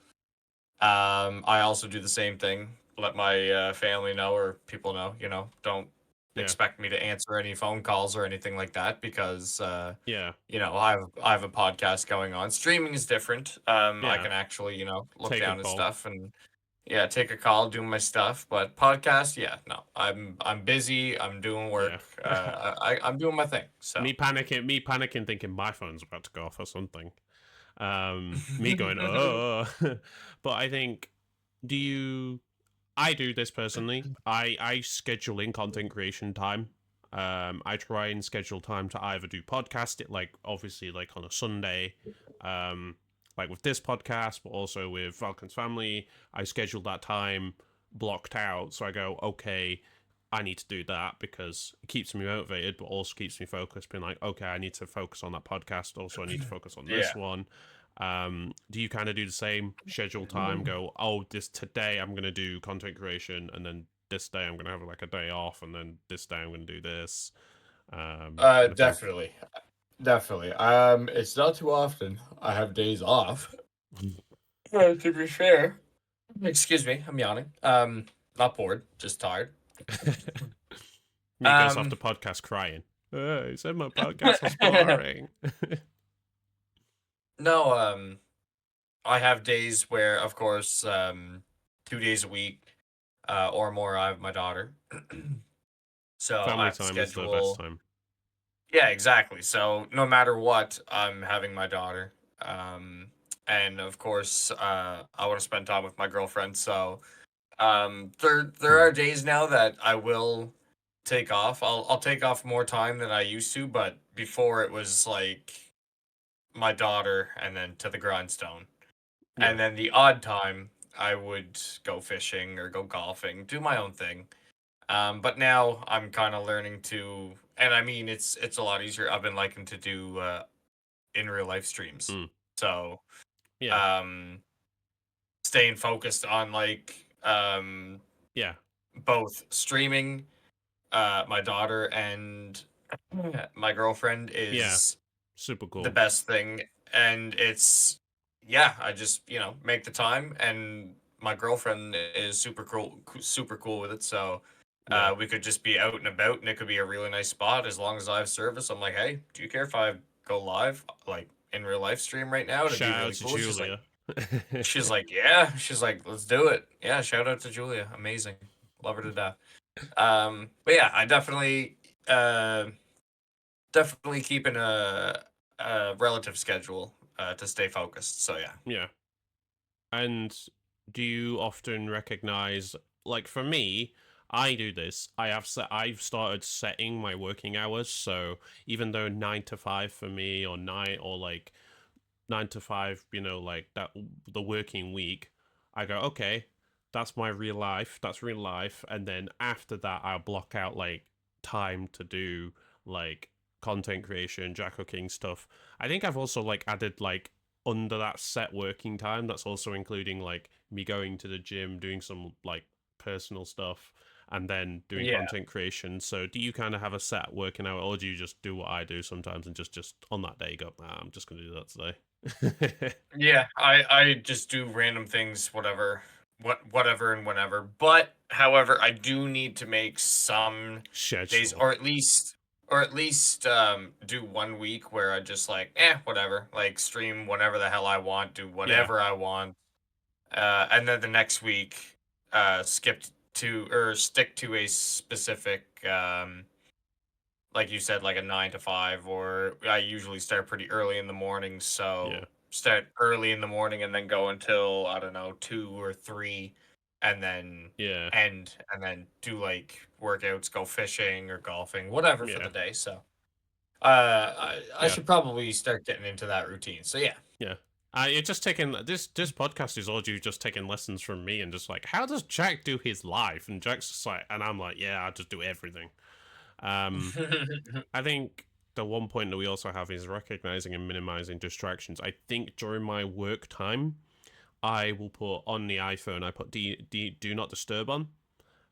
I also do the same thing. Let my family know or people know. Don't yeah, expect me to answer any phone calls or anything like that because yeah, I have a podcast going on. Streaming is different. I yeah. can actually look Take a down at call. stuff and yeah, take a call, do my stuff. But podcast, yeah, no, I'm busy. I'm doing Yeah. work. I'm doing my thing. So. Me panicking, thinking my phone's about to go off or something. Me going, oh. But I think, do you? I do this personally. I schedule in content creation time. I try and schedule time to either do podcast it like obviously like on a Sunday, um, like with this podcast, but also with Valkence Family. I schedule that time blocked out, so I go, okay, I need to do that because it keeps me motivated, but also keeps me focused. Being like, okay, I need to focus on that podcast. Also, I need to focus on this Yeah. one. Do you kind of do the same schedule time? Go, oh, this today I'm gonna do content creation, and then this day I'm gonna have like a day off, and then this day I'm gonna do this, kind of thing. Definitely. Definitely. It's not too often I have days off. To be fair. Excuse me, I'm yawning. Not bored, just tired. Me goes off the Um, podcast crying. He said my podcast was boring. no, I have days where, of course, 2 days a week, or more, I have my daughter. So I Family have to time is the best schedule. time. Yeah, exactly. So no matter what, I'm having my daughter. And of course, I want to spend time with my girlfriend. So there Hmm. are days now that I will take off. I'll take off more time than I used to, but before it was like my daughter and then to the grindstone. Yeah, And then the odd time I would go fishing or go golfing, do my own thing. But now I'm kind of learning to, and I mean it's a lot easier. I've been liking to do in real life streams. mm. So Yeah, um staying focused on like yeah, both streaming my daughter and my girlfriend yeah. is Super the cool. best thing. And it's, yeah, I just, make the time, and my girlfriend is super cool with it. So Yeah. we could just be out and about, and it could be a really nice spot as long as I have service. I'm like, hey, do you care if I go live, like in real life stream right now? It'd be Shout out really to cool. Julia. Yeah. She's like, let's do it. Yeah, shout out to Julia. Amazing. Love her to death. But yeah, I uh definitely keeping a relative schedule to stay focused. So yeah. Yeah. And do you often recognize, like for me, I do this. I've started setting my working hours. So even though 9 to 5 for me, or nine, or like 9 to 5, like that, the working week, I go, okay, that's my real life. That's real life. And then after that, I'll block out like time to do like content creation, JackOKing stuff. I think I've also like added like under that set working time, that's also including like me going to the gym, doing some like personal stuff, and then doing Yeah. content creation. So do you kind of have a set working hour, or do you just do what I do sometimes and just on that day go, I'm just gonna do that today? Yeah, I just do random things, whatever and whenever. But however, I do need to make some days, Schedule. or at least do 1 week where I just like, whatever, like stream whatever the hell I want, do Yeah, whatever I want. And then the next week, skip to or stick to a specific, like you said, like a 9 to 5, or I usually start pretty early in the morning. yeah, So start early in the morning and then go until, I don't know, 2 or 3, and then yeah, end, and then do like workouts, go fishing or golfing, whatever for yeah, the day. So I yeah, should probably start getting into that routine. So yeah. yeah. You're just taking this podcast is all you just taking lessons from me and just like, how does Jack do his life? And Jack's just like, and I'm like, yeah, I just do everything. Um, I think the one point that we also have is recognizing and minimizing distractions. I think during my work time, I will put on the iPhone, I put do not disturb on,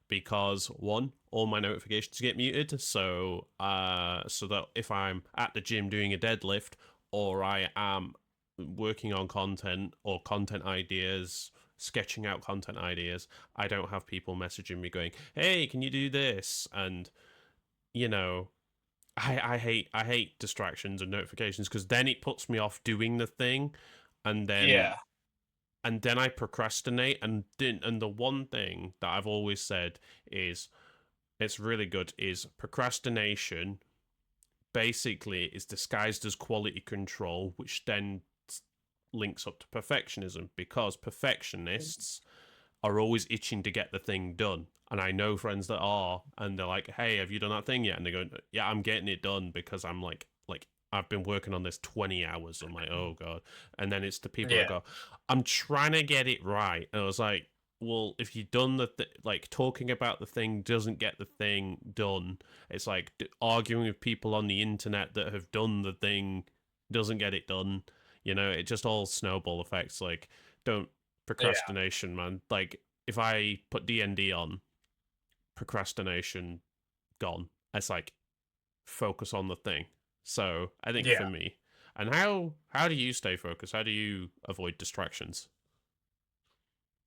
because one, all my notifications get muted. So that if I'm at the gym doing a deadlift, or I am working on content or content ideas, sketching out content ideas, I don't have people messaging me going, "Hey, can you do this?" And you know, I hate distractions and notifications, because then it puts me off doing the thing, and then Yeah. I procrastinate. And the one thing that I've always said is, it's really good, is procrastination basically is disguised as quality control, which then links up to perfectionism, because perfectionists are always itching to get the thing done. And I know friends that are, and they're like, "Hey, have you done that thing yet?" And they go, "Yeah, I'm getting it done because I'm like I've been working on this 20 hours." I'm like, "Oh god." And then it's the people that Yeah. go, "I'm trying to get it right." And I was like, "Well, if you've done like talking about the thing doesn't get the thing done. It's like arguing with people on the internet that have done the thing doesn't get it done. It just all snowball effects. Like, don't Yeah. procrastination, man. Like, if I put D&D on, procrastination gone. It's like focus on the thing. So I think for Yeah. me, and how do you stay focused? How do you avoid distractions?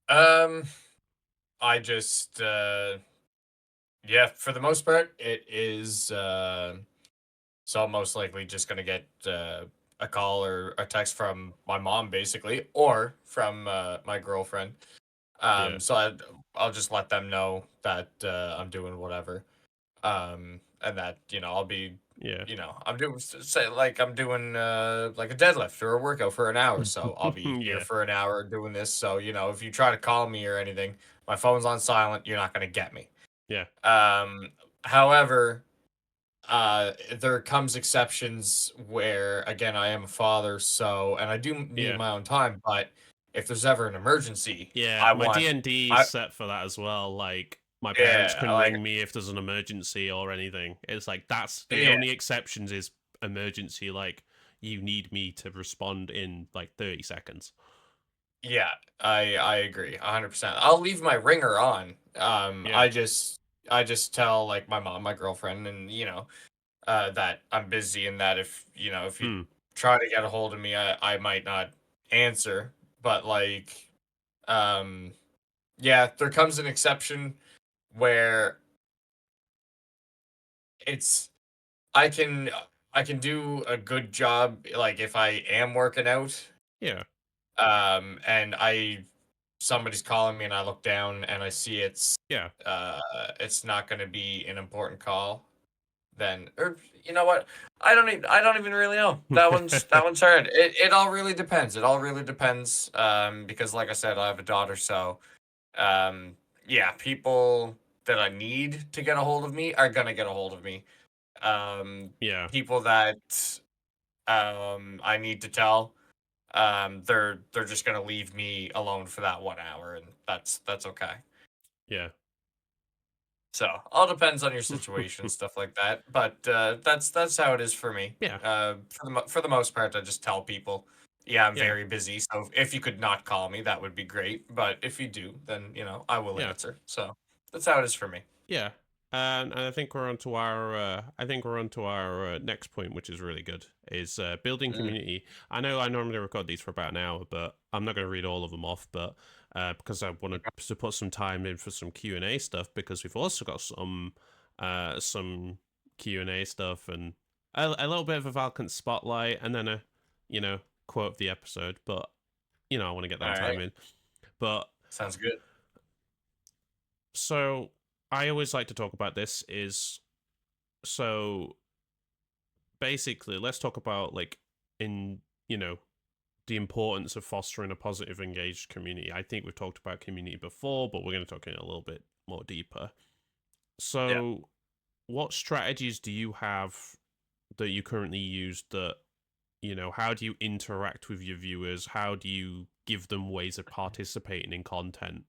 Um, I just yeah, for the most part, it is so I'm most likely just gonna get a call or a text from my mom, basically, or from my girlfriend. Yeah, So I'll just let them know that I'm doing whatever. And that I'll be, yeah, I'm doing say like I'm doing like a deadlift or a workout for an hour, so I'll be here yeah, for an hour doing this. So if you try to call me or anything, my phone's on silent. You're not gonna get me. yeah, Um, However, there comes exceptions where, again, I am a father, so and I do need yeah. my own time. But if there's ever an emergency, Yeah, I my want, D&D is I set for that as well. Like my parents yeah, can like ring me if there's an emergency or anything. It's like that's the yeah, only exceptions is emergency. Like you need me to respond in like 30 seconds. yeah, I agree 100%. I'll leave my ringer on. Yeah. I just tell like my mom, my girlfriend, and that I'm busy and that if you Hmm. try to get a hold of me, I might not answer. But like, um, yeah, there comes an exception where it's I can I can do a good job like if I am working out Yeah. and I somebody's calling me and I look down and I see Yeah. uh it's not going to be an important call, then or you know what, I don't even really know. That one's hard. It all really depends. It all really depends because like I said, I have a daughter, so um yeah, people that I need to get a hold of me are going to get a hold of me. um Yeah. People that I need to tell, they're just gonna leave me alone for that 1 hour, and that's okay. Yeah. So all depends on your situation, stuff like that. But that's how it is for me. Yeah. For the most part, I just tell people, yeah, I'm Yeah. very busy. So if you could not call me, that would be great. But if you do, then I will Yeah. answer. So that's how it is for me. Yeah. And I think we're on to our next point, which is really good, is building Mm, community. I know I normally record these for about an hour, but I'm not going to read all of them off. But because I wanted to put some time in for some Q&A stuff, because we've also got some Q&A stuff and a little bit of a Valkence spotlight, and then a you know quote of the episode. But I want to get all that time right, in. But sounds good. so I always like to talk about this is so basically let's talk about like in the importance of fostering a positive engaged community. I think we've talked about community before, but we're going to talk in a little bit more deeper. Yeah. So what strategies do you have that you currently use that how do you interact with your viewers? How do you give them ways of participating in content?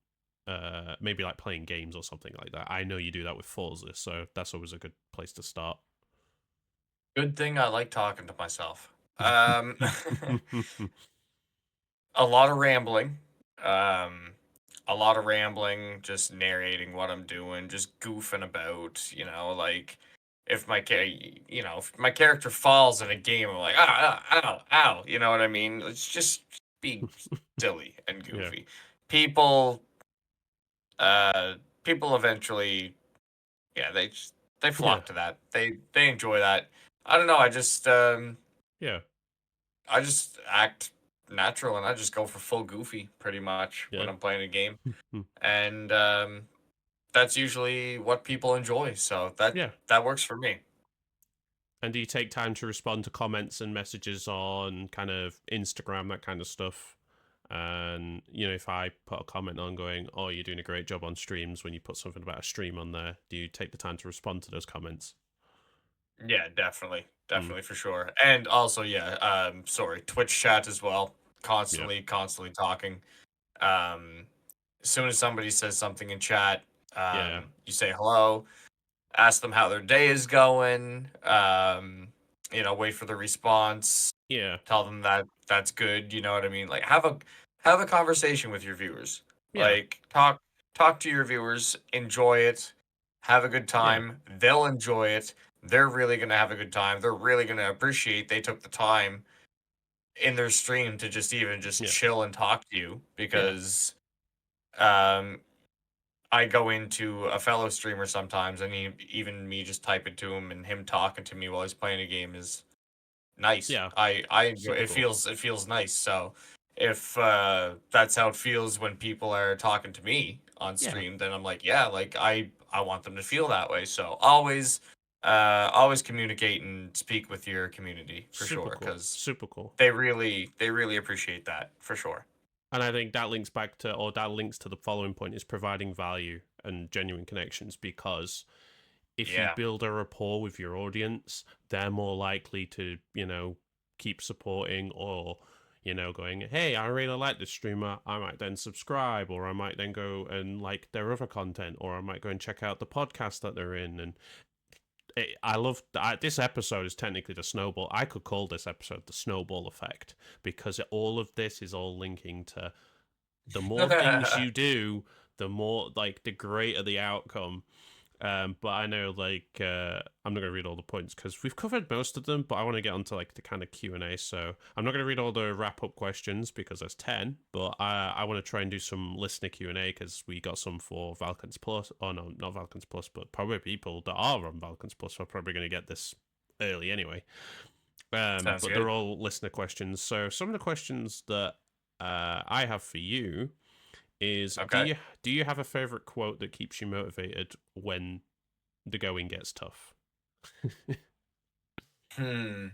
Maybe like playing games or something like that. I know you do that with Forza, so that's always a good place to start. Good thing I like talking to myself. A lot of rambling. Um, a lot of rambling, just narrating what I'm doing, just goofing about, like if my character falls in a game, I'm like, ah, ah, ow, ow, you know what I mean? Let's just be silly and Yeah, goofy. People, uh, people eventually, yeah, they yeah, flock to that. They enjoy that. I don't know. yeah, I just act natural and I just go for full goofy pretty much when yeah, I'm playing a game. And that's usually what people enjoy. So that yeah. that works for me. And do you take time to respond to comments and messages on kind of Instagram, that kind of stuff? And if I put a comment on going, "Oh, you're doing a great job on streams," when you put something about a stream on there, do you take the time to respond to those comments? Yeah, definitely. Mm, Definitely for sure. And also, yeah, sorry, Twitch chat as well. yeah, Constantly talking. Um as soon as somebody says something in chat, yeah, you say hello, ask them how their day is going, wait for the response, yeah, tell them that that's good, you know what I mean? Like have a conversation with your viewers. yeah, Like talk to your viewers, enjoy it. have a good time. They'll enjoy it. They're really going to have a good time. They're really going to appreciate they took the time in their stream to just even just Yeah. chill and talk to you, Yeah. because um I go into a fellow streamer sometimes, and even me just typing to him and him talking to me while he's playing a game is nice. Yeah. I enjoy Super it. cool. Feels nice. So if that's how it feels when people are talking to me on Yeah. stream, then I'm like, yeah, like I want them to feel that way. So always communicate and speak with your community for Super sure, cool. because Super cool. they really appreciate that for sure. And I think that links back to, or that links to the following point, is providing value and genuine connections, because if you Yeah. build a rapport with your audience, they're more likely to, keep supporting, or, going, hey, I really like this streamer. I might then subscribe, or I might then go and like their other content, or I might go and check out the podcast that they're in. And I love this episode is technically the snowball. I could call this episode the snowball effect, because all of this is all linking to the more things you do, the more like the greater the outcome. But I know, like, I'm not going to read all the points because we've covered most of them, but I want to get onto like the kind of Q&A. So I'm not going to read all the wrap up questions because there's 10, but I want to try and do some listener Q&A because we got some for Valkence Plus. Oh no, not Valkence Plus, but probably people that are on Valkence Plus are probably going to get this early anyway. Sounds But good. they're all listener questions. So some of the questions that I have for you is, Okay. do you have a favorite quote that keeps you motivated when the going gets tough? Hmm.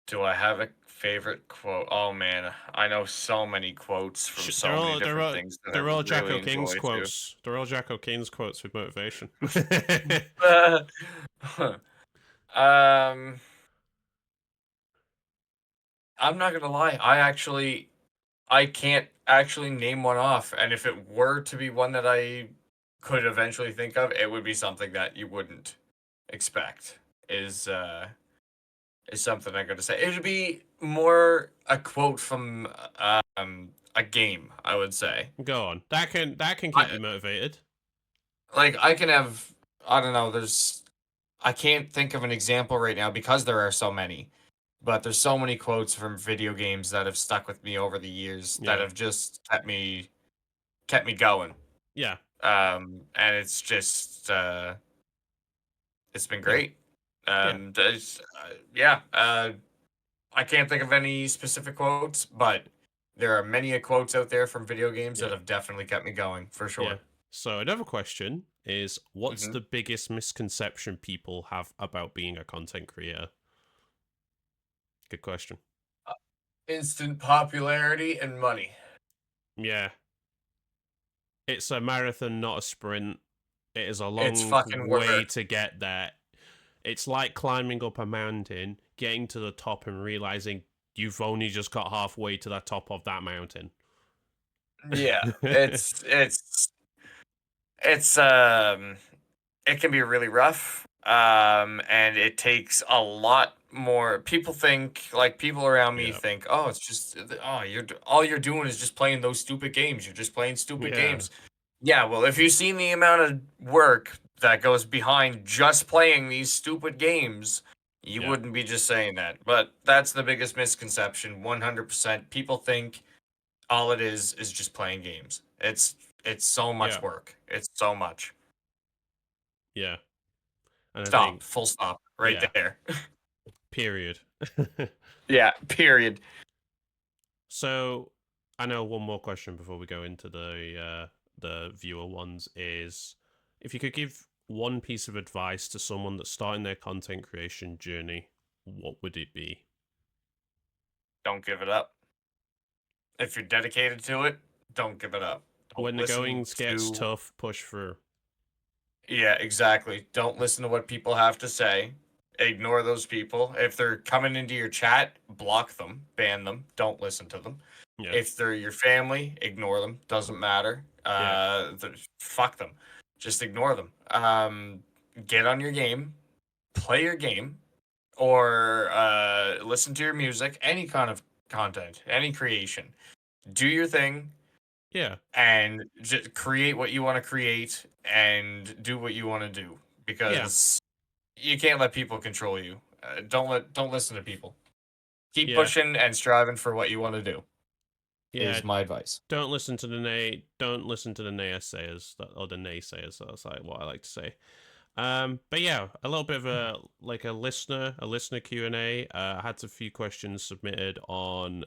Do I have a favorite quote? Oh man, I know so many quotes from They're so many all different things that I they're all really JackOKings enjoy too. quotes. They're all JackOKings quotes with motivation. um, I'm not gonna lie. I can't actually name one off, and if it were to be one that I could eventually think of, it would be something that you wouldn't expect. Is uh, is something I'm gonna say. It would be more a quote from a game, I would say. Go on. That can keep I you motivated. like I can have I don't know, I can't think of an example right now because there are so many. But there's so many quotes from video games that have stuck with me over the years that Yeah. have just kept me going. Yeah. And it's been Yeah. great. Yeah. Yeah, I can't think of any specific quotes, but there are many quotes out there from video games that Yeah. have definitely kept me going for Yeah. sure. So another question is, what's hmm the biggest misconception people have about being a content creator? Good question. Instant popularity and money. Yeah. It's a marathon, not a sprint. It is a It's long fucking way work. to get there. It's like climbing up a mountain, getting to the top and realizing you've only just got halfway to the top of that mountain. Yeah, it's it can be really rough. And it takes a lot more. People around me Yeah. think, oh, it's just all you're doing is just playing those stupid games. You're just playing stupid Yeah. games. Yeah, well, if you've seen the amount of work that goes behind just playing these stupid games, you Yeah. wouldn't be just saying that. But that's the biggest misconception. 100%. People think all it is just playing games. It's so much Yeah. work. It's so much. Yeah. And I Stop. think, Full stop. Right yeah, there. period. Yeah. Period. So I know one more question before we go into the viewer ones is, if you could give one piece of advice to someone that's starting their content creation journey, what would it be? Don't give it up. If you're dedicated to it, don't give it up. Don't When the listen goings gets to tough, push through. Yeah, exactly. Don't listen to what people have to say. Ignore those people. If they're coming into your chat, block them, ban them, don't listen to them. Yeah. If they're your family, ignore them. Doesn't matter. Yeah. Fuck them. Just ignore them. Get on your game, play your game, or listen to your music, any kind of content, any creation. Do your thing, Yeah. and just create what you want to create and do what you want to do, Yeah. because you can't let people control you. Don't listen to people. Keep Yeah. pushing and striving for what you want to do. Yeah. Is my advice. Don't listen to the naysayers or the naysayers. That's like what I like to say. But yeah, a little bit of a listener Q&A. I had a few questions submitted on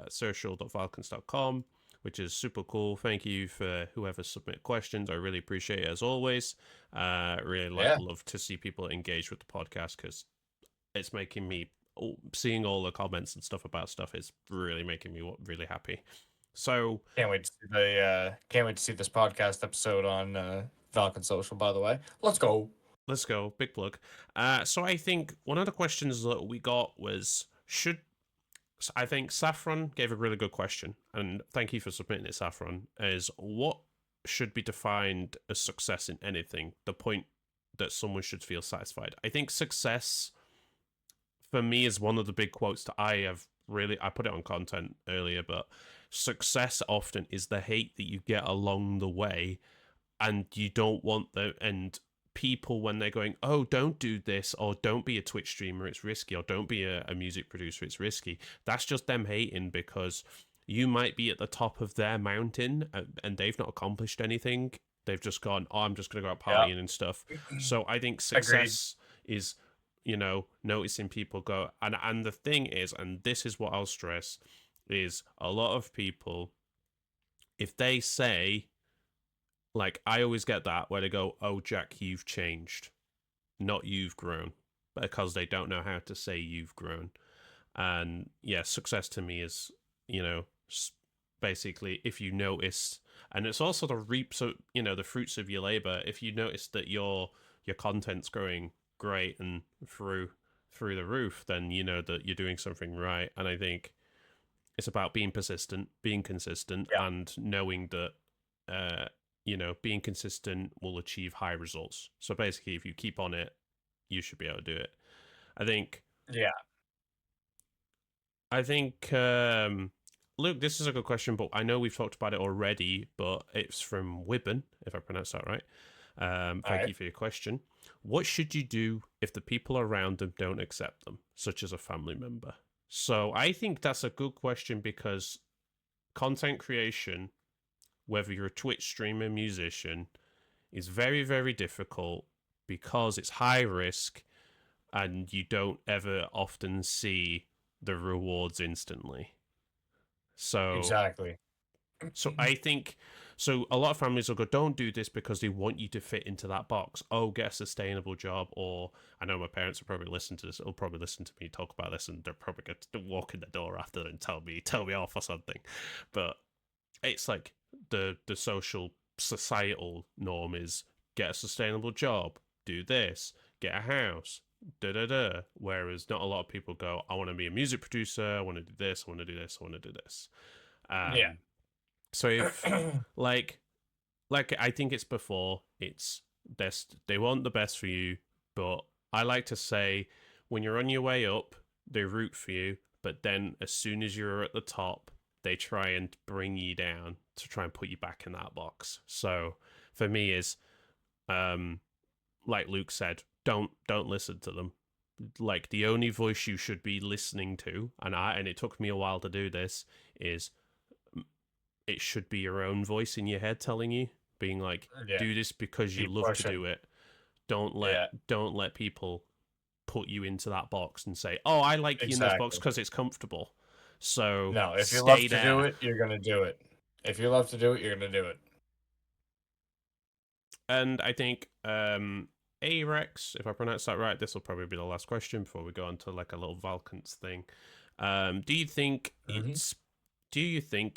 social.valkence.com, which is super cool. Thank you for whoever submit questions. I really appreciate it as always. Really Yeah, love to see people engage with the podcast because it's making me seeing all the comments and stuff about stuff is really making me really happy. So can't wait to see this podcast episode on Valkence Social. By the way, let's go. let's go, big plug. So I think one of the questions that we got was should I think Saffron gave a really good question, and thank you for submitting it, Saffron. Is what should be defined as success in anything? The point that someone should feel satisfied. I think success for me is one of the big quotes that I put it on content earlier, but success often is the hate that you get along the way, and you don't want the and people when they're going, oh, don't do this, or don't be a Twitch streamer, it's risky, or don't be a music producer, it's risky. That's just them hating because you might be at the top of their mountain and they've not accomplished anything. They've just gone, oh, I'm just gonna go out Yeah, partying and stuff. So I think agreed. success is, noticing people go, and the thing is, and this is what I'll stress, is a lot of people, if they say, like, I always get that where they go, oh, Jack, you've changed, not you've grown, because they don't know how to say you've grown. And yeah, success to me is, you know, basically if you notice, and it's also the reaps of, the fruits of your labor. If you notice that your content's growing great and through the roof, then you know that you're doing something right. And I think it's about being persistent, being consistent, Yeah, and knowing that being consistent will achieve high results. So basically, if you keep on it, you should be able to do it. I think. yeah. I think. Luke, this is a good question, but I know we've talked about it already. But it's from Wibben, if I pronounce that right. All Thank right. you for your question. What should you do if the people around them don't accept them, such as a family member? So I think that's a good question because content creation, whether you're a Twitch streamer, musician, is very, very difficult because it's high risk and you don't ever often see the rewards instantly. So Exactly. so I think so a lot of families will go, don't do this because they want you to fit into that box. Oh, get a sustainable job, or I know my parents will probably listen to this, will probably listen to me talk about this and they're probably going to walk in the door after and tell me off or something. But it's like the social societal norm is get a sustainable job, do this, get a house, da da da. Whereas not a lot of people go, I want to be a music producer, I want to do this, I want to do this, I want to do this. Yeah. Um, so if like I think it's before it's best they want the best for you, but I like to say when you're on your way up, they root for you, but then as soon as you're at the top, they try and bring you down to try and put you back in that box. So for me is um like Luke said, don't listen to them. Like the only voice you should be listening to, and it took me a while to do this, is it should be your own voice in your head telling you, being like, Yeah. do this because you Keep love to do pushing. it. Don't let Yeah. don't let people put you into that box and say, oh, I like you in this box Exactly. because it's comfortable. So No, if you love stay to do there. it, you're gonna do it. If you love to do it, you're gonna do it. And I think Arex, if I pronounce that right, this will probably be the last question before we go on to like a little Valkence thing. Do you think Hmm.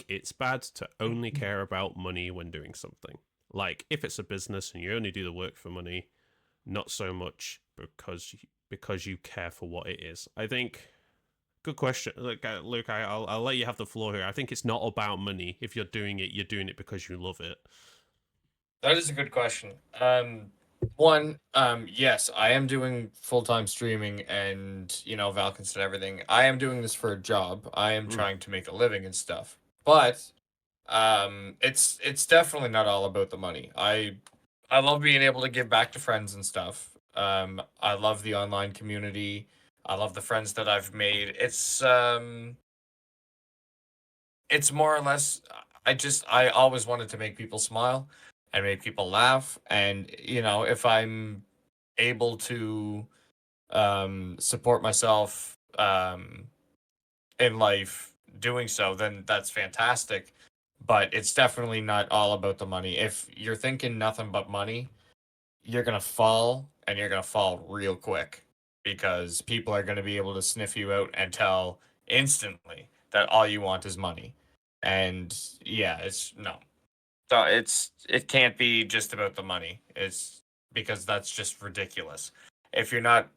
it's bad to only care about money when doing something? Like if it's a business and you only do the work for money, not so much because you care for what it is. I think good question. Look, Luke, I'll let you have the floor here. I think it's not about money. If you're doing it, you're doing it because you love it. That is a good question. Yes, I am doing full time streaming and Valkens and everything. I am doing this for a job. I am Mm, trying to make a living and stuff. But It's definitely not all about the money. I love being able to give back to friends and stuff. I love the online community. I love the friends that I've made. It's more or less, I always wanted to make people smile and make people laugh, and if I'm able to support myself in life doing so, then that's fantastic. But it's definitely not all about the money. If you're thinking nothing but money, you're gonna fall, and you're gonna fall real quick, because people are gonna be able to sniff you out and tell instantly that all you want is money. And yeah, it's no. So it can't be just about the money. It's because that's just ridiculous. If you're not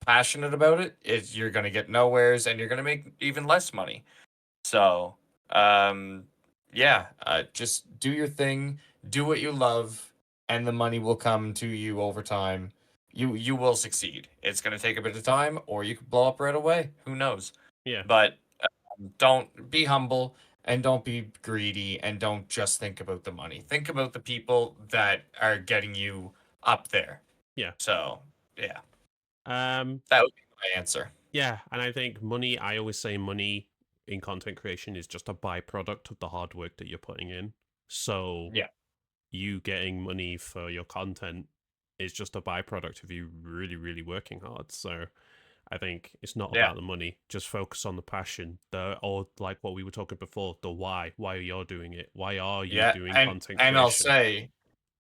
passionate about it, you're gonna get nowheres, and you're gonna make even less money. So, um, yeah, just do your thing, do what you love, and the money will come to you over time. You will succeed. It's gonna take a bit of time, or you could blow up right away. Who knows? Yeah, But don't be humble, and don't be greedy, and don't just think about the money. Think about the people that are getting you up there. yeah. So, yeah, Um, that would be my answer. yeah, and I think money, I always say money in content creation is just a byproduct of the hard work that you're putting in. So Yeah, you getting money for your content is just a byproduct of you really, really working hard. So I think it's not yeah. about the money. Just focus on the passion, or like what we were talking before, the why. Why you're doing it? Why are you Yeah, doing and content and I'll creation? say,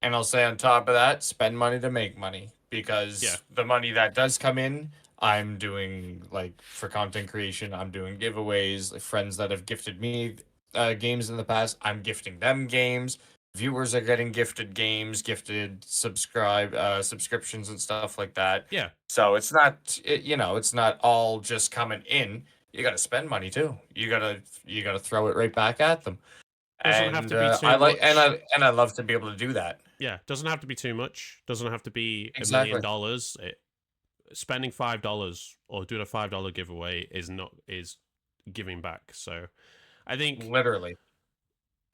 and I'll say on top of that, spend money to make money, Yeah, because the money that does come in, I'm doing, like, for content creation. I'm doing giveaways. Like, friends that have gifted me games in the past, I'm gifting them games. Viewers are getting gifted games, gifted subscriptions and stuff like that. yeah. So it's not all just coming in. You got to spend money too. You gotta throw it right back at them. Doesn't have And to be I too like and much. I love to be able to do that. Yeah, doesn't have to be too much. Doesn't have to be $1 million. Exactly. Spending $5 or doing a $5 giveaway is giving back. So I think Literally.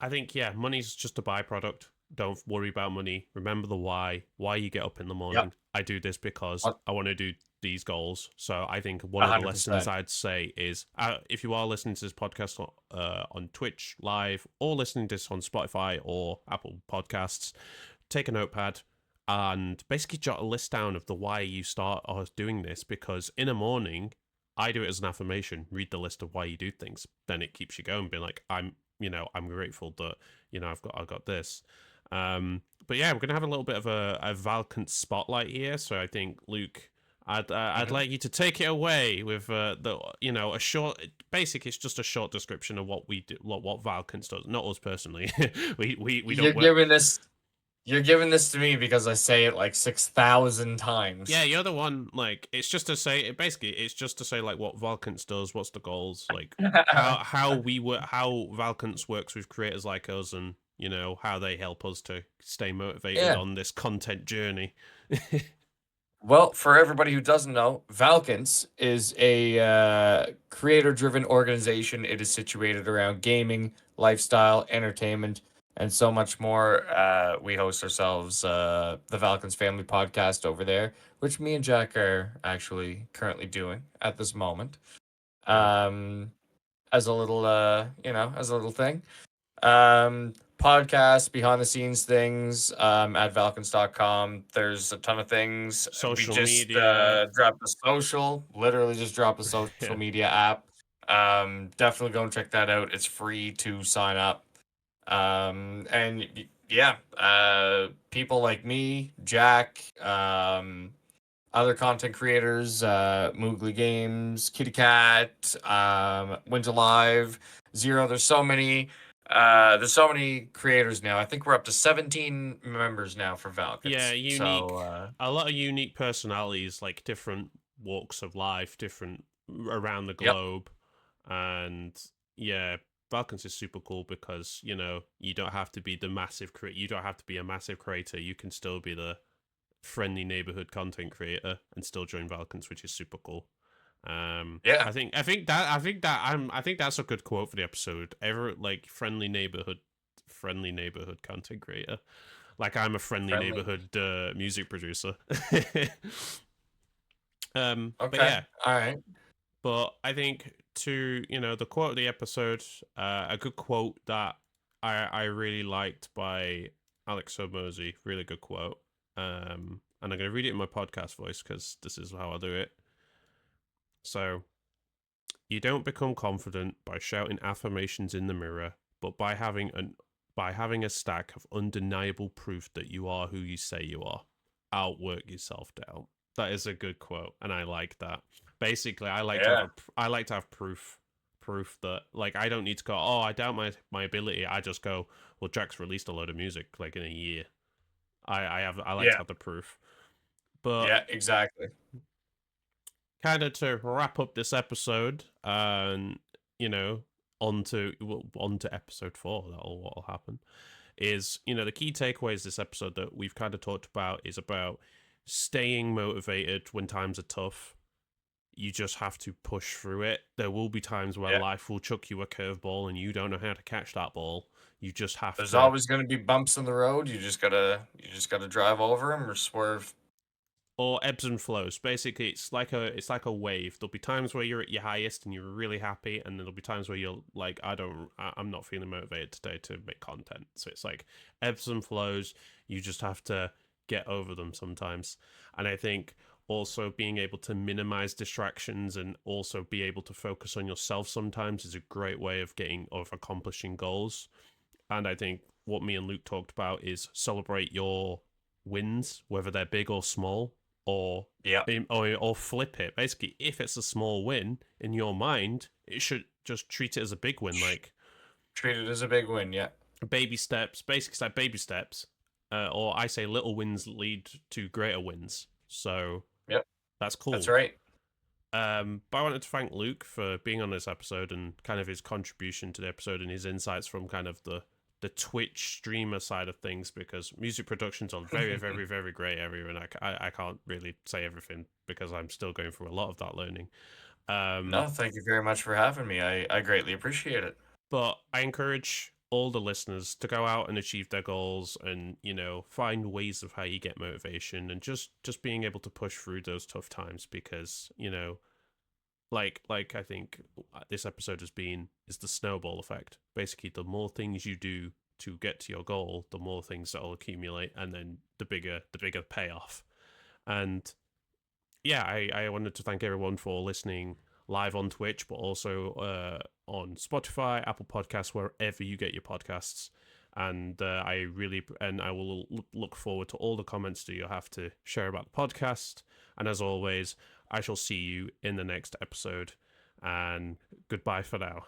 I think yeah, money's just a byproduct. Don't worry about money. Remember the why you get up in the Yep. morning. I do this because I want to do these goals. So I think one of the lessons 100%. I'd say is if you are listening to this podcast on Twitch live or listening to this on Spotify or Apple Podcasts, take a notepad and basically jot a list down of the why you start or doing this, because in a morning I do it as an affirmation. Read the list of why you do things. Then it keeps you going, being like, I'm grateful that I've got this. But yeah, we're gonna have a little bit of a Valkence spotlight here. So I think Luke, I'd Mhm. like you to take it away with the a short, basic. It's just a short description of what we do, what Valkence does. Not us personally. We You're don't work. giving this you're giving this to me because I say it like 6,000 Yeah, times. you're the one. Like, it's just to say. Basically, it's just to say like what Valkence does, what's the goals, like how we work, how Valkence works with creators like us, and how they help us to stay motivated Yeah. on this content journey. Well, for everybody who doesn't know, Valkence is a creator-driven organization. It is situated around gaming, lifestyle, entertainment, and so much more. We host ourselves the Valkence Family podcast over there, which me and Jack are actually currently doing at this moment. Yeah. Um, as a little, as a little thing. Podcasts, behind the scenes things, at Valkence.com. There's a ton of things. We Social just media. dropped a literally just dropped a social Yeah. media app. Definitely go and check that out. It's free to sign up. Yeah, people like me, Jack, other content creators, Moogly Games, Kitty Cat, Winter Live, Zero. There's so many creators now. I think we're up to 17 members now for Yeah, Valkence. unique. So A lot of unique personalities, like different walks of life, different around the yep. globe, and yeah, Valkens is super cool because you don't have to be the massive creator. You don't have to be a massive creator. You can still be the friendly neighborhood content creator and still join Valkens, which is super cool. Yeah. I think that's a good quote for the episode. Ever like friendly neighborhood content creator. Like I'm a friendly Friendly. neighborhood music producer. But Okay. yeah, All right. but I think to the quote of the episode, a good quote that I really liked by Alex Hormozy, really good quote. And I'm gonna read it in my podcast voice because this is how I do it. So you don't become confident by shouting affirmations in the mirror, but by having a stack of undeniable proof that you are who you say you are. Outwork your self-doubt. That is a good quote, and I like that. Basically, Yeah. I like to have proof that like I don't need to go, oh, I doubt my ability. I just go, well, Jack's released a load of music like in a year. I like to Yeah. have the proof. But Yeah. Exactly. kind of to wrap up this episode, and on to episode 4. What'll happen is the key takeaways this episode that we've kind of talked about is about staying motivated when times are tough. You just have to push through it. There will be times where Yeah. life will chuck you a curveball and you don't know how to catch that ball. You just have There's to, always going to be bumps in the road. You just gotta drive over them or swerve. or ebbs and flows. Basically, it's like a wave. There'll be times where you're at your highest and you're really happy, and there'll be times where you're like, I'm not feeling motivated today to make content. So it's like ebbs and flows. You just have to get over them sometimes. And I think also being able to minimize distractions and also be able to focus on yourself sometimes is a great way of accomplishing goals. And I think what me and Luke talked about is celebrate your wins, whether they're big or small, or Yeah. or flip it. Basically, if it's a small win in your mind, it should just treat it as a big win, like Treat it as a big win. Yeah. baby steps. Basically, it's like baby steps, or I say little wins lead to greater wins. So Yep. that's That's cool. right. But I wanted to thank Luke for being on this episode and kind of his contribution to the episode and his insights from kind of the Twitch streamer side of things, because music production's a very, very, very great area, and I can't really say everything because I'm still going through a lot of that learning. No, thank you very much for having me. I greatly appreciate it. But I encourage all the listeners to go out and achieve their goals and find ways of how you get motivation and just being able to push through those tough times, because like I think this episode has been is the snowball effect. Basically, the more things you do to get to your goal, the more things that will accumulate, and then the bigger payoff. And yeah, I wanted to thank everyone for listening live on Twitch, but also on Spotify, Apple Podcasts, wherever you get your podcasts. And I will look forward to all the comments that you'll have to share about the podcast. And as always, I shall see you in the next episode. And goodbye for now.